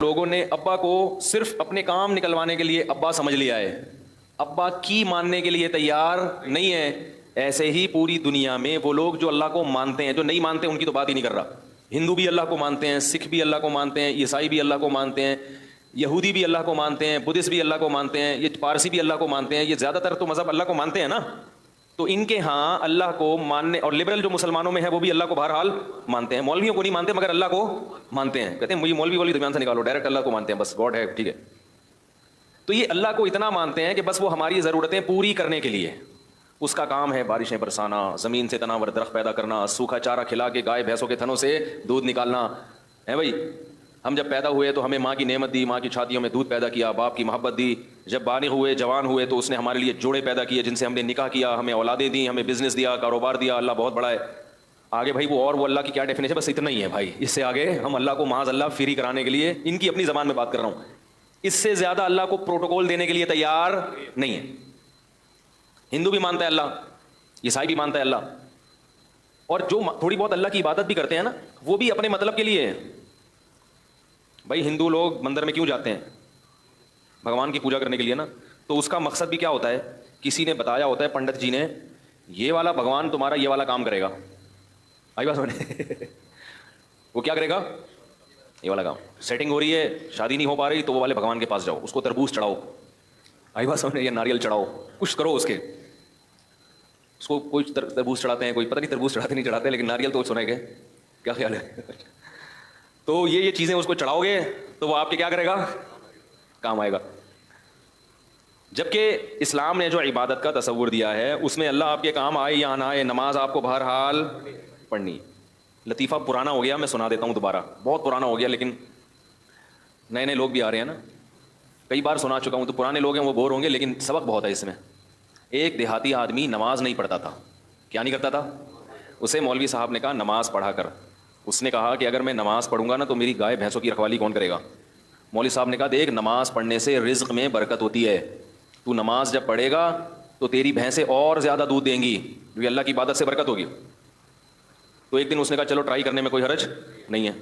لوگوں نے ابا کو صرف اپنے کام نکلوانے کے لیے ابا سمجھ لیا ہے، ابا کی ماننے کے لیے تیار نہیں ہے. ایسے ہی پوری دنیا میں وہ لوگ جو اللہ کو مانتے ہیں، جو نہیں مانتے ان کی تو بات ہی نہیں کر رہا. ہندو بھی اللہ کو مانتے ہیں، سکھ بھی اللہ کو مانتے ہیں، عیسائی بھی اللہ کو مانتے ہیں، یہودی بھی اللہ کو مانتے ہیں، بدھسٹ بھی اللہ کو مانتے ہیں، یہ پارسی بھی اللہ کو مانتے ہیں. یہ زیادہ تر تو مذہب اللہ کو مانتے ہیں نا. تو ان کے ہاں اللہ کو ماننے، اور لبرل جو مسلمانوں میں ہے وہ بھی اللہ کو بہرحال مانتے ہیں. مولویوں کو نہیں مانتے مگر اللہ کو مانتے ہیں. کہتے ہیں مجھے مولوی والی دنیا سے نکالو، ڈائریکٹ اللہ کو مانتے ہیں، بس گاڈ ہے، ٹھیک ہے. تو یہ اللہ کو اتنا مانتے ہیں کہ بس وہ ہماری ضرورتیں پوری کرنے کے لیے، اس کا کام ہے بارشیں برسانا، زمین سے تناور درخت پیدا کرنا، سوکھا چارہ کھلا کے گائے بھینسوں کے تھنوں سے دودھ نکالنا ہے. بھائی ہم جب پیدا ہوئے تو ہمیں ماں کی نعمت دی، ماں کی چھاتیوں میں دودھ پیدا کیا، باپ کی محبت دی. جب بالغ ہوئے، جوان ہوئے تو اس نے ہمارے لیے جوڑے پیدا کیے جن سے ہم نے نکاح کیا، ہمیں اولادیں دیں، ہمیں بزنس دیا، کاروبار دیا. اللہ بہت بڑا ہے. آگے بھائی وہ اللہ کی کیا ڈیفینیشن ہے، بس اتنا ہی ہے بھائی. اس سے آگے ہم اللہ کو معاذ اللہ فری کرانے کے لیے، ان کی اپنی زبان میں بات کر رہا ہوں، اس سے زیادہ اللہ کو پروٹوکول دینے کے لیے تیار نہیں ہے. ہندو بھی مانتا ہے اللہ، عیسائی بھی مانتا ہے اللہ، اور جو تھوڑی بہت اللہ کی عبادت بھی کرتے ہیں نا، وہ بھی اپنے مطلب کے لیے ہے. بھائی ہندو لوگ مندر میں کیوں جاتے ہیں؟ بھگوان کی پوجا کرنے کے لیے نا. تو اس کا مقصد بھی کیا ہوتا ہے؟ کسی نے بتایا ہوتا ہے، پنڈت جی نے، یہ والا بھگوان تمہارا یہ والا کام کرے گا. آئی بات سمجھے؟ وہ کیا کرے گا؟ یہ والا کام. سیٹنگ ہو رہی ہے، شادی نہیں ہو پا رہی، تو وہ والے بھگوان کے پاس جاؤ، اس کو تربوز چڑھاؤ. آئی بات سمجھے؟ یا ناریل چڑھاؤ، کچھ کرو اس کے. اس کو کوئی تربوز چڑھاتے ہیں، کوئی پتہ نہیں تربوز چڑھاتے نہیں چڑھاتے، لیکن ناریل تو سنے گے. کیا خیال ہے؟ تو یہ چیزیں اس کو چڑھاؤ گے تو وہ آپ کے کیا کرے گا؟ کام آئے گا. جبکہ اسلام نے جو عبادت کا تصور دیا ہے اس میں اللہ آپ کے کام آئے یا نہ آئے، نماز آپ کو بہرحال پڑھنی. لطیفہ پرانا ہو گیا، میں سنا دیتا ہوں دوبارہ، بہت پرانا ہو گیا لیکن نئے نئے لوگ بھی آ رہے ہیں نا. کئی بار سنا چکا ہوں تو پرانے لوگ ہیں وہ بور ہوں گے، لیکن سبق بہت ہے اس میں. ایک دیہاتی آدمی نماز نہیں پڑھتا تھا. کیا نہیں کرتا تھا؟ اسے مولوی صاحب نے کہا نماز پڑھا کر. اس نے کہا کہ اگر میں نماز پڑھوں گا نا تو میری گائے بھینسوں کی رکھوالی کون کرے گا؟ مولوی صاحب نے کہا دیکھ، نماز پڑھنے سے رزق میں برکت ہوتی ہے. تو نماز جب پڑھے گا تو تیری بھینسیں اور زیادہ دودھ دیں گی، کیونکہ اللہ کی عبادت سے برکت ہوگی. تو ایک دن اس نے کہا چلو ٹرائی کرنے میں کوئی حرج نہیں ہے.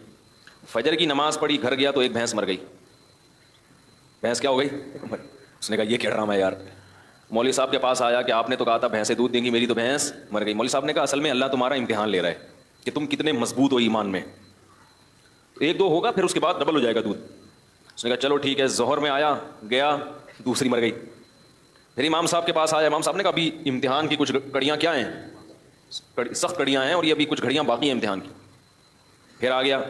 فجر کی نماز پڑھی، گھر گیا تو ایک بھینس مر گئی. بھینس کیا ہو گئی؟ اس نے کہا یہ کیا ڈرامہ ہے یار. مولوی صاحب کے پاس آیا کہ آپ نے تو کہا تھا بھینسیں دودھ دیں گی، میری تو بھینس مر گئی. مولوی صاحب نے کہا اصل میں اللہ تمہارا امتحان لے رہا ہے کہ تم کتنے مضبوط ہو ایمان میں. ایک دو ہوگا پھر اس کے بعد ڈبل ہو جائے گا دودھ. اس نے کہا چلو ٹھیک ہے. ظہر میں آیا، گیا، دوسری مر گئی. پھر امام صاحب کے پاس آیا. امام صاحب نے کہا ابھی امتحان کی کچھ کڑیاں کیا ہیں، سخت کڑیاں ہیں، اور یہ ابھی کچھ گھڑیاں باقی ہیں امتحان کی. پھر آ گیا،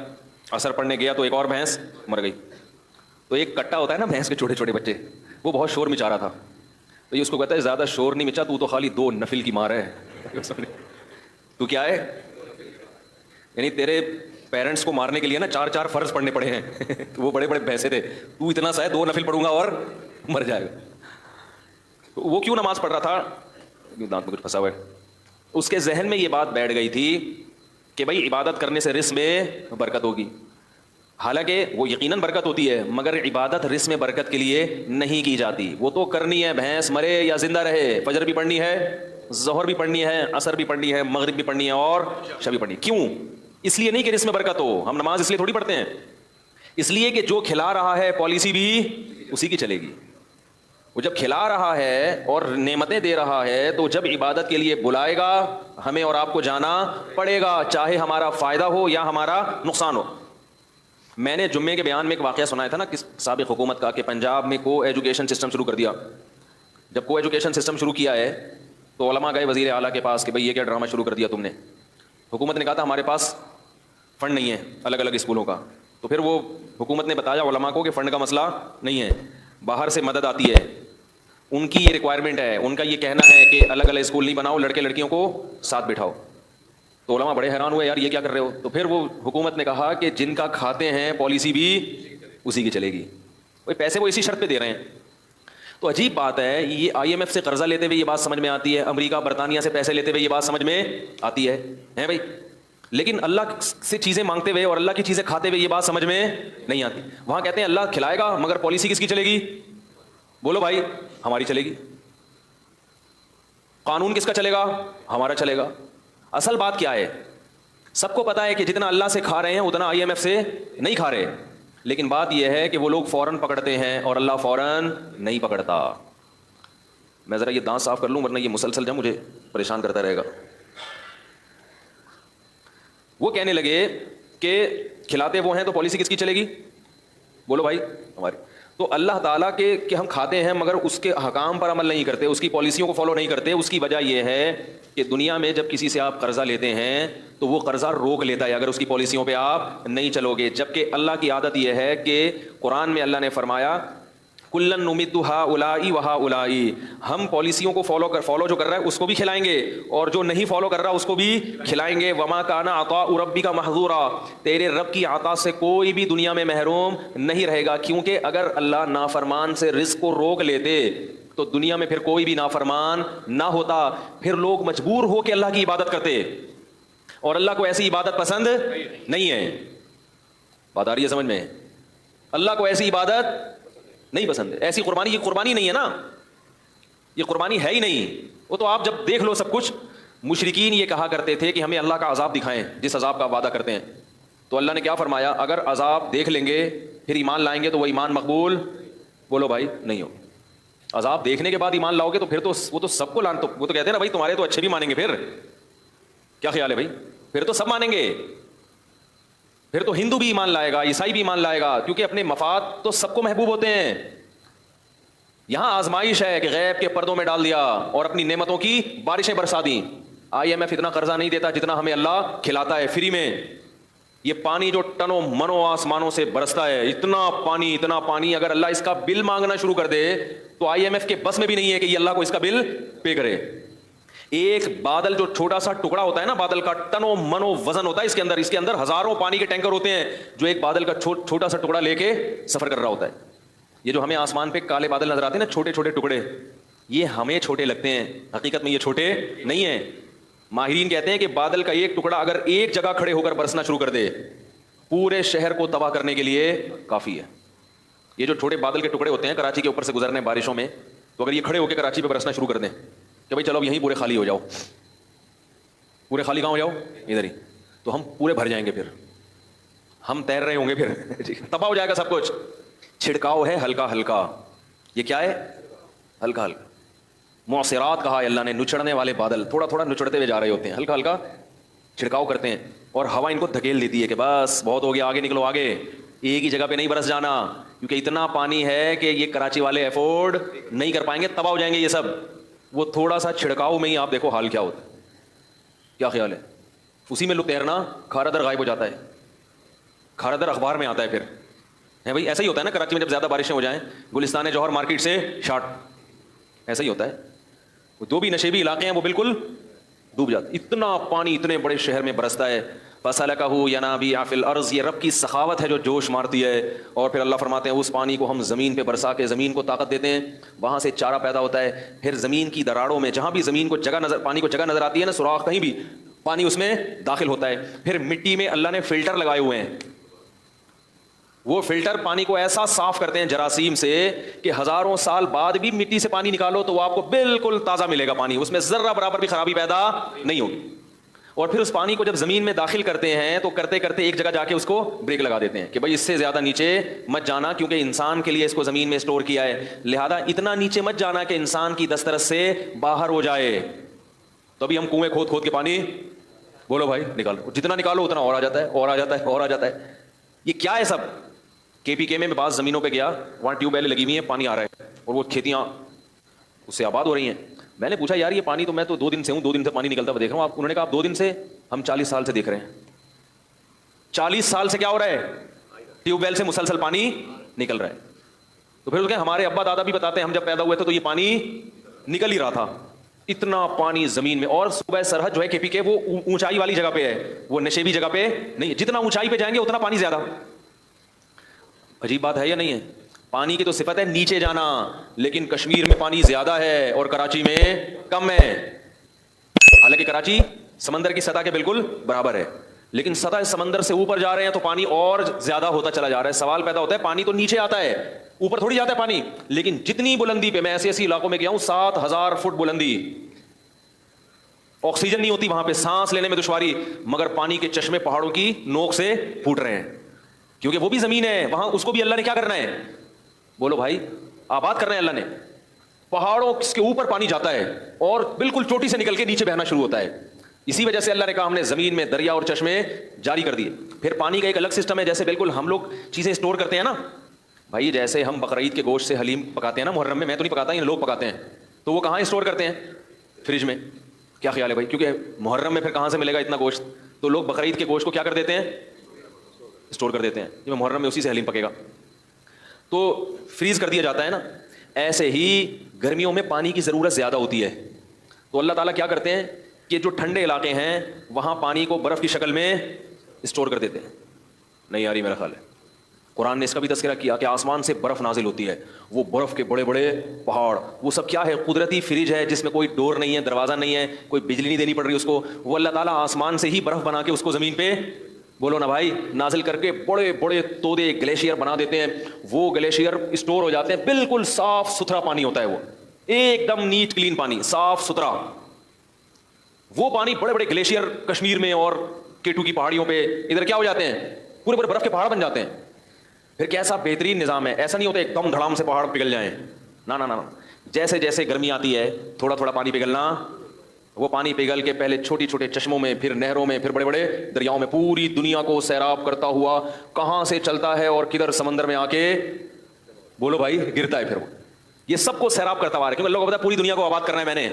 عصر پڑھنے گیا تو ایک اور بھینس مر گئی. تو ایک کٹا ہوتا ہے نا بھینس کے چھوٹے چھوٹے بچے، وہ بہت شور مچا رہا تھا. تو یہ اس کو کہتا ہے زیادہ شور نہیں مچا، تو خالی 2 نفل کی مار ہے. تو کیا ہے؟ یعنی تیرے پیرنٹس کو مارنے کے لیے نا 4 فرض پڑھنے پڑے ہیں. وہ بڑے بڑے بھینسے تھے، تو اتنا سا ہے 2 نفل پڑھوں گا اور مر جائے گا. وہ کیوں نماز پڑھ رہا تھا؟ دانت میں کچھ پھنسا ہوا ہے. اس کے ذہن میں یہ بات بیٹھ گئی تھی کہ بھائی عبادت کرنے سے رزق میں برکت ہوگی. حالانکہ وہ یقیناً برکت ہوتی ہے، مگر عبادت رزق میں برکت کے لیے نہیں کی جاتی. وہ تو کرنی ہے، بھینس مرے یا زندہ رہے. فجر بھی پڑھنی ہے، ظہر بھی پڑھنی ہے، عصر بھی پڑھنی ہے، مغرب بھی پڑھنی ہے اور عشاء بھی پڑھنی ہے. کیوں؟ اس لیے نہیں کہ رزق میں برکت ہو. ہم نماز اس لیے تھوڑی پڑھتے ہیں، اس لیے کہ جو کھلا رہا ہے پالیسی بھی اسی کی چلے گی. وہ جب کھلا رہا ہے اور نعمتیں دے رہا ہے تو جب عبادت کے لیے بلائے گا ہمیں اور آپ کو جانا پڑے گا، چاہے ہمارا فائدہ ہو یا ہمارا نقصان ہو. میں نے جمعے کے بیان میں ایک واقعہ سنایا تھا نا کس سابق حکومت کا، کہ پنجاب میں کو ایجوکیشن سسٹم شروع کر دیا. جب کو ایجوکیشن سسٹم شروع کیا ہے تو علماء گئے وزیر اعلیٰ کے پاس کہ بھئی یہ کیا ڈرامہ شروع کر دیا تم نے. حکومت نے کہا تھا ہمارے پاس فنڈ نہیں ہے الگ الگ اسکولوں کا. تو پھر وہ حکومت نے بتایا علماء کو کہ فنڈ کا مسئلہ نہیں ہے، باہر سے مدد آتی ہے، ان کی یہ ریکوائرمنٹ ہے، ان کا یہ کہنا ہے کہ الگ الگ اسکول نہیں بناؤ، لڑکے لڑکیوں کو ساتھ بٹھاؤ. تو علماء بڑے حیران ہوئے، یار یہ کیا کر رہے ہو. تو پھر وہ حکومت نے کہا کہ جن کا کھاتے ہیں پالیسی بھی اسی کی چلے گی. پیسے وہ اسی شرط پہ دے رہے ہیں. تو عجیب بات ہے، یہ آئی ایم ایف سے قرضہ لیتے ہوئے یہ بات سمجھ میں آتی ہے، امریکہ برطانیہ سے پیسے لیتے ہوئے یہ بات سمجھ میں آتی ہے بھائی. لیکن اللہ سے چیزیں مانگتے ہوئے اور اللہ کی چیزیں کھاتے ہوئے یہ بات سمجھ میں نہیں آتی. وہاں کہتے ہیں اللہ کھلائے گا مگر پالیسی کس کی چلے گی؟ بولو بھائی، ہماری چلے گی. قانون کس کا چلے گا؟ ہمارا چلے گا. اصل بات کیا ہے؟ سب کو پتا ہے کہ جتنا اللہ سے کھا رہے ہیں اتنا آئی ایم ایف سے نہیں کھا رہے. لیکن بات یہ ہے کہ وہ لوگ فوراً پکڑتے ہیں اور اللہ فوراً نہیں پکڑتا. میں ذرا یہ دانت صاف کر لوں ورنہ یہ مسلسل جو مجھے پریشان کرتا رہے گا. وہ کہنے لگے کہ کھلاتے وہ ہیں تو پالیسی کس کی چلے گی؟ بولو بھائی ہماری. تو اللہ تعالیٰ کے کہ ہم کھاتے ہیں مگر اس کے احکام پر عمل نہیں کرتے, اس کی پالیسیوں کو فالو نہیں کرتے. اس کی وجہ یہ ہے کہ دنیا میں جب کسی سے آپ قرضہ لیتے ہیں تو وہ قرضہ روک لیتا ہے اگر اس کی پالیسیوں پہ آپ نہیں چلو گے. جبکہ اللہ کی عادت یہ ہے کہ قرآن میں اللہ نے فرمایا کلن نمد ہؤلاء وہؤلاء, ہم پالیسیوں کو فالو جو کر رہا ہے اس کو بھی کھلائیں گے اور جو نہیں فالو کر رہا اس کو بھی کھلائیں گے. وما کان عطاء ربک محظورا, تیرے رب کی عطا سے کوئی بھی دنیا میں محروم نہیں رہے گا. کیونکہ اگر اللہ نافرمان سے رزق کو روک لیتے تو دنیا میں پھر کوئی بھی نافرمان نہ ہوتا, پھر لوگ مجبور ہو کے اللہ کی عبادت کرتے, اور اللہ کو ایسی عبادت پسند نہیں ہے. بات آ رہی ہے سمجھ میں؟ اللہ کو ایسی عبادت نہیں پسند ہے. ایسی قربانی, یہ قربانی نہیں ہے نا, یہ قربانی ہے ہی نہیں. وہ تو آپ جب دیکھ لو سب کچھ. مشرکین یہ کہا کرتے تھے کہ ہمیں اللہ کا عذاب دکھائیں جس عذاب کا وعدہ کرتے ہیں. تو اللہ نے کیا فرمایا, اگر عذاب دیکھ لیں گے پھر ایمان لائیں گے تو وہ ایمان مقبول, بولو بھائی, نہیں ہو. عذاب دیکھنے کے بعد ایمان لاؤ گے تو پھر تو وہ تو سب کو لان, تو وہ تو کہتے ہیں نا بھائی تمہارے تو اچھے بھی مانیں گے, پھر کیا خیال ہے بھائی, پھر تو سب مانیں گے. پھر تو ہندو بھی ایمان لائے گا, عیسائی بھی ایمان لائے گا, کیونکہ اپنے مفاد تو سب کو محبوب ہوتے ہیں. یہاں آزمائش ہے کہ غیب کے پردوں میں ڈال دیا اور اپنی نعمتوں کی بارشیں برسا دیں. IMF اتنا قرضہ نہیں دیتا جتنا ہمیں اللہ کھلاتا ہے فری میں. یہ پانی جو ٹنوں منوں آسمانوں سے برستا ہے, اتنا پانی اگر اللہ اس کا بل مانگنا شروع کر دے تو IMF کے بس میں بھی نہیں ہے کہ یہ اللہ کو اس کا بل پے کرے. ایک بادل جو چھوٹا سا ٹکڑا ہوتا ہے نا, بادل کا ٹنوں منوں وزن ہوتا ہے اس کے اندر ہزاروں پانی کے ٹینکر ہوتے ہیں جو ایک بادل کا چھوٹا سا ٹکڑا لے کے سفر کر رہا ہوتا ہے. یہ جو ہمیں آسمان پہ کالے بادل نظر آتے ہیں نا, چھوٹے چھوٹے ٹکڑے, یہ ہمیں چھوٹے لگتے ہیں, حقیقت میں یہ چھوٹے نہیں ہیں. ماہرین کہتے ہیں کہ بادل کا ایک ٹکڑا اگر ایک جگہ کھڑے ہو کر برسنا شروع کر دے پورے شہر کو تباہ کرنے کے لیے کافی ہے. یہ جو چھوٹے بادل کے ٹکڑے ہوتے ہیں کراچی کے اوپر سے گزرنے بارشوں میں, تو اگر یہ کھڑے ہو کے کراچی پہ برسنا شروع کر دیں کہ بھائی چلو یہیں پورے خالی ہو جاؤ, پورے خالی کہاں ہو جاؤ, ادھر ہی, تو ہم پورے بھر جائیں گے, پھر ہم تیر رہے ہوں گے, پھر تباہ ہو جائے گا سب کچھ. چھڑکاؤ ہے ہلکا ہلکا. یہ کیا ہے؟ ہلکا ہلکا. معصرات کہا ہے اللہ نے, نچڑنے والے بادل تھوڑا تھوڑا نچڑتے ہوئے جا رہے ہوتے ہیں, ہلکا ہلکا چھڑکاؤ کرتے ہیں اور ہوا ان کو دھکیل دیتی ہے کہ بس بہت ہو گیا, آگے نکلو آگے, ایک ہی جگہ پہ نہیں برس جانا, کیونکہ اتنا پانی ہے کہ یہ کراچی والے افورڈ نہیں کر پائیں گے, تباہ ہو جائیں گے یہ سب. وہ تھوڑا سا چھڑکاؤ میں ہی آپ دیکھو حال کیا ہوتا ہے. کیا خیال ہے؟ اسی میں لو تیرنا, کھارا در غائب ہو جاتا ہے, کھارا در اخبار میں آتا ہے پھر ہے بھائی. ایسا ہی ہوتا ہے نا کراچی میں جب زیادہ بارشیں ہو جائیں, گلستان جوہر مارکیٹ سے شارٹ, ایسا ہی ہوتا ہے. جو بھی نشیبی علاقے ہیں وہ بالکل ڈوب جاتے, اتنا پانی اتنے بڑے شہر میں برستا ہے. فَسَلَكَهُ يَنَابِيعَ فِي الْأَرْضِ, یہ رب کی سخاوت ہے جو جوش مارتی ہے. اور پھر اللہ فرماتے ہیں اس پانی کو ہم زمین پہ برسا کے زمین کو طاقت دیتے ہیں, وہاں سے چارہ پیدا ہوتا ہے. پھر زمین کی دراڑوں میں جہاں بھی زمین کو پانی کو جگہ نظر آتی ہے نا, سوراخ کہیں بھی, پانی اس میں داخل ہوتا ہے. پھر مٹی میں اللہ نے فلٹر لگائے ہوئے ہیں, وہ فلٹر پانی کو ایسا صاف کرتے ہیں جراثیم سے کہ ہزاروں سال بعد بھی مٹی سے پانی نکالو تو وہ آپ کو بالکل تازہ ملے گا پانی, اس میں ذرہ برابر بھی خرابی پیدا نہیں ہوگی. اور پھر اس پانی کو جب زمین میں داخل کرتے ہیں تو کرتے کرتے ایک جگہ جا کے اس کو بریک لگا دیتے ہیں کہ بھائی اس سے زیادہ نیچے مت جانا, کیونکہ انسان کے لیے اس کو زمین میں اسٹور کیا ہے, لہذا اتنا نیچے مت جانا کہ انسان کی دسترس سے باہر ہو جائے. تو ابھی ہم کنویں کھود کھود کے پانی, بولو بھائی, نکالو, جتنا نکالو اتنا اور آ جاتا ہے, اور آ جاتا ہے, اور آ جاتا ہے. یہ کیا ہے سب؟ KPK میں بعض زمینوں پہ گیا, وہاں ٹیوب ویلیں لگی ہوئی ہیں, پانی آ رہا ہے اور وہ کھیتیاں اس سے آباد ہو رہی ہیں. میں نے پوچھا یار یہ پانی تو میں تو 2 دن سے ہوں, 2 دن سے پانی نکلتا ہوا دیکھ رہا ہوں. انہوں نے کہا آپ 2 دن سے, ہم 40 سال سے دیکھ رہے ہیں. 40 سال سے کیا ہو رہا ہے؟ ٹیوب ویل سے مسلسل پانی نکل رہا ہے. تو پھر ہمارے ابا دادا بھی بتاتے ہیں ہم جب پیدا ہوئے تھے تو یہ پانی نکل ہی رہا تھا, اتنا پانی زمین میں. اور صوبہ سرحد جو ہے KPK وہ اونچائی والی جگہ پہ ہے, وہ نشیبی جگہ پہ نہیں, جتنا اونچائی پہ جائیں گے اتنا پانی زیادہ. عجیب بات ہے یا نہیں ہے؟ پانی کی تو صفت ہے نیچے جانا, لیکن کشمیر میں پانی زیادہ ہے اور کراچی میں کم ہے. حالانکہ کراچی سمندر کی سطح کے بالکل برابر ہے, لیکن سطح سمندر سے اوپر جا رہے ہیں تو پانی اور زیادہ ہوتا چلا جا رہا ہے. سوال پیدا ہوتا ہے پانی تو نیچے آتا ہے, اوپر تھوڑی جاتا ہے پانی, لیکن جتنی بلندی پہ, میں ایسے علاقوں میں گیا ہوں 7000 فٹ بلندی, آکسیجن نہیں ہوتی وہاں پہ, سانس لینے میں دشواری, مگر پانی کے چشمے پہاڑوں کی نوک سے پھوٹ رہے ہیں. کیونکہ وہ بھی زمین ہے, وہاں اس کو بھی اللہ نے کیا کرنا ہے, بولو بھائی, آباد کرنا ہے اللہ نے. پہاڑوں کے اوپر پانی جاتا ہے اور بالکل چوٹی سے نکل کے نیچے بہنا شروع ہوتا ہے. اسی وجہ سے اللہ نے کہا ہم نے زمین میں دریا اور چشمے جاری کر دیے. پھر پانی کا ایک الگ سسٹم ہے, جیسے بالکل ہم لوگ چیزیں اسٹور کرتے ہیں نا بھائی, جیسے ہم بقرعید کے گوشت سے حلیم پکاتے ہیں نا محرم میں تو نہیں پکاتا, یہ لوگ پکاتے ہیں, تو وہ کہاں اسٹور کرتے ہیں, فریج میں. کیا خیال ہے بھائی, کیونکہ محرم میں پھر کہاں سے ملے گا اتنا گوشت, تو لوگ بقرعید کے گوشت کو کیا کر دیتے ہیں, اسٹور کر دیتے ہیں, کہ محرم میں اسی سے حلیم پکے گا, تو فریز کر دیا جاتا ہے نا. ایسے ہی گرمیوں میں پانی کی ضرورت زیادہ ہوتی ہے, تو اللہ تعالیٰ کیا کرتے ہیں کہ جو ٹھنڈے علاقے ہیں وہاں پانی کو برف کی شکل میں اسٹور کر دیتے ہیں. نہیں آ رہی میرا خیال ہے, قرآن نے اس کا بھی تذکرہ کیا کہ آسمان سے برف نازل ہوتی ہے, وہ برف کے بڑے بڑے پہاڑ, وہ سب کیا ہے, قدرتی فریج ہے جس میں کوئی ڈور نہیں ہے, دروازہ نہیں ہے, کوئی بجلی نہیں دینی پڑ رہی اس کو, وہ اللہ تعالیٰ آسمان سے ہی برف بنا کے اس کو زمین پہ, بولو نا بھائی, نازل کر کے بڑے بڑے تودے گلیشیئر بنا دیتے ہیں. وہ گلیشیئر اسٹور ہو جاتے ہیں, بالکل صاف ستھرا پانی ہوتا ہے, وہ ایک دم نیٹ کلین پانی, صاف ستھرا. وہ پانی بڑے بڑے گلیشیئر کشمیر میں اور کیٹو کی پہاڑیوں پہ ادھر کیا ہو جاتے ہیں, پورے پورے برف کے پہاڑ بن جاتے ہیں. پھر کیسا بہترین نظام ہے, ایسا نہیں ہوتا ایک دم دھڑام سے پہاڑ پگھل جائیں, نہ, جیسے جیسے گرمی آتی ہے تھوڑا تھوڑا پانی پگھلنا, وہ پانی پگھل کے پہلے چھوٹی چھوٹے چشموں میں, پھر نہروں میں, پھر بڑے بڑے دریاؤں میں, پوری دنیا کو سیراب کرتا ہوا کہاں سے چلتا ہے اور کدھر سمندر میں آ کے, بولو بھائی, گرتا ہے. پھر وہ یہ سب کو سیراب کرتا ہوا ہے, کیونکہ اللہ کو پتا ہے پوری دنیا کو آباد کرنا ہے میں نے,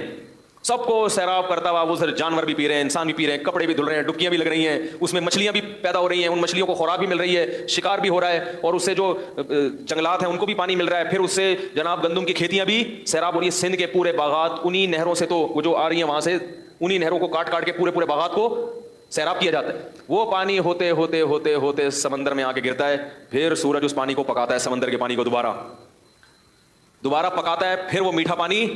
سب کو سیراب کرتا ہوا. وہ جانور بھی پی رہے ہیں, انسان بھی پی رہے ہیں, کپڑے بھی دھل رہے ہیں, ڈبکیاں بھی لگ رہی ہیں, اس میں مچھلیاں بھی پیدا ہو رہی ہیں, ان مچھلیوں کو خوراک بھی مل رہی ہے, شکار بھی ہو رہا ہے, اور اس سے جو جنگلات ہیں ان کو بھی پانی مل رہا ہے. پھر اس سے جناب گندم کی کھیتیاں بھی سیراب ہو رہی ہیں, سندھ کے پورے باغات انہی نہروں سے, تو وہ جو آ رہی ہیں وہاں سے انہی نہروں کو کاٹ کاٹ کے پورے پورے باغات کو سیراب کیا جاتا ہے. وہ پانی ہوتے ہوتے ہوتے ہوتے سمندر میں آ کے گرتا ہے. پھر سورج اس پانی کو پکاتا ہے, سمندر کے پانی کو دوبارہ پکاتا ہے. پھر وہ میٹھا پانی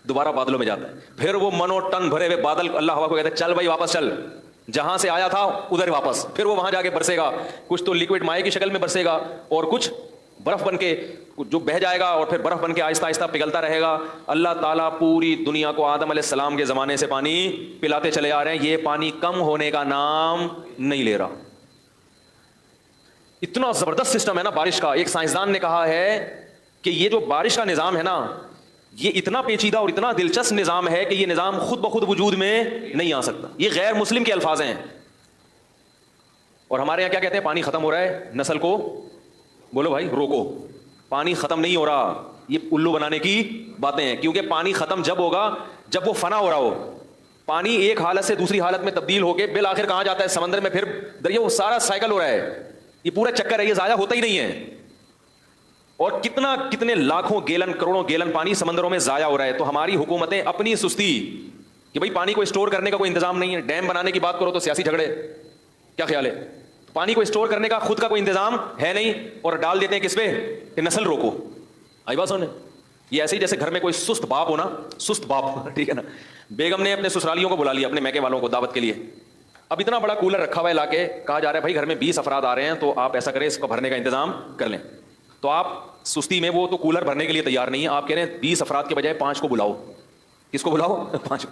دوبارہ بادلوں میں جاتا ہے. پھر وہ منو ٹن بھرے ہوئے بادل اللہ ہوا کو کہتا ہے چل بھائی واپس چل, جہاں سے آیا تھا ادھر واپس. پھر وہ وہاں جا کے برسے گا, کچھ تو لیکوڈ مائع کی شکل میں برسے گا اور کچھ برف بن کے جو بہ جائے گا, اور پھر برف بن کے آہستہ آہستہ پگھلتا رہے گا. اللہ تعالیٰ پوری دنیا کو آدم علیہ السلام کے زمانے سے پانی پلاتے چلے آ رہے ہیں. یہ پانی کم ہونے کا نام نہیں لے رہا. اتنا زبردست سسٹم ہے نا بارش کا. ایک سائنسدان نے کہا ہے کہ یہ جو بارش کا نظام ہے نا, یہ اتنا پیچیدہ اور اتنا دلچسپ نظام ہے کہ یہ نظام خود بخود وجود میں نہیں آ سکتا. یہ غیر مسلم کے الفاظ ہیں, اور ہمارے یہاں کیا کہتے ہیں, پانی ختم ہو رہا ہے, نسل کو بولو بھائی روکو. پانی ختم نہیں ہو رہا, یہ الو بنانے کی باتیں ہیں. کیونکہ پانی ختم جب ہوگا جب وہ فنا ہو رہا ہو. پانی ایک حالت سے دوسری حالت میں تبدیل ہو کے بالآخر کہاں جاتا ہے, سمندر میں, پھر دریا. وہ سارا سائیکل ہو رہا ہے, یہ پورا چکر ہے, یہ ضائع ہوتا ہی نہیں ہے. اور کتنے لاکھوں گیلن کروڑوں گیلن پانی سمندروں میں ضائع ہو رہا ہے. تو ہماری حکومتیں اپنی سستی کہ بھائی پانی کو اسٹور کرنے کا کوئی انتظام نہیں ہے, ڈیم بنانے کی بات کرو تو سیاسی جھگڑے. کیا خیال ہے, پانی کو اسٹور کرنے کا خود کا کوئی انتظام ہے نہیں, اور ڈال دیتے ہیں کس پہ, کہ نسل روکو. آئی بات سمجھنے. یہ ایسے ہی جیسے گھر میں کوئی سست باپ ہونا, سست باپ, ٹھیک ہے نا. بیگم نے اپنے سسرالیوں کو بلا لیا, اپنے میکے والوں کو دعوت کے لیے. اب اتنا بڑا کولر رکھا ہوا ہے لا کے, کہا جا رہا ہے بھائی گھر میں 20 افراد آ رہے ہیں تو آپ ایسا کریں اس کو بھرنے کا انتظام کر لیں. تو آپ سستی میں, وہ تو کولر بھرنے کے لیے تیار نہیں ہے, آپ کہہ رہے ہیں 20 افراد کے بجائے 5 کو بلاؤ. کس کو بلاؤ, 5.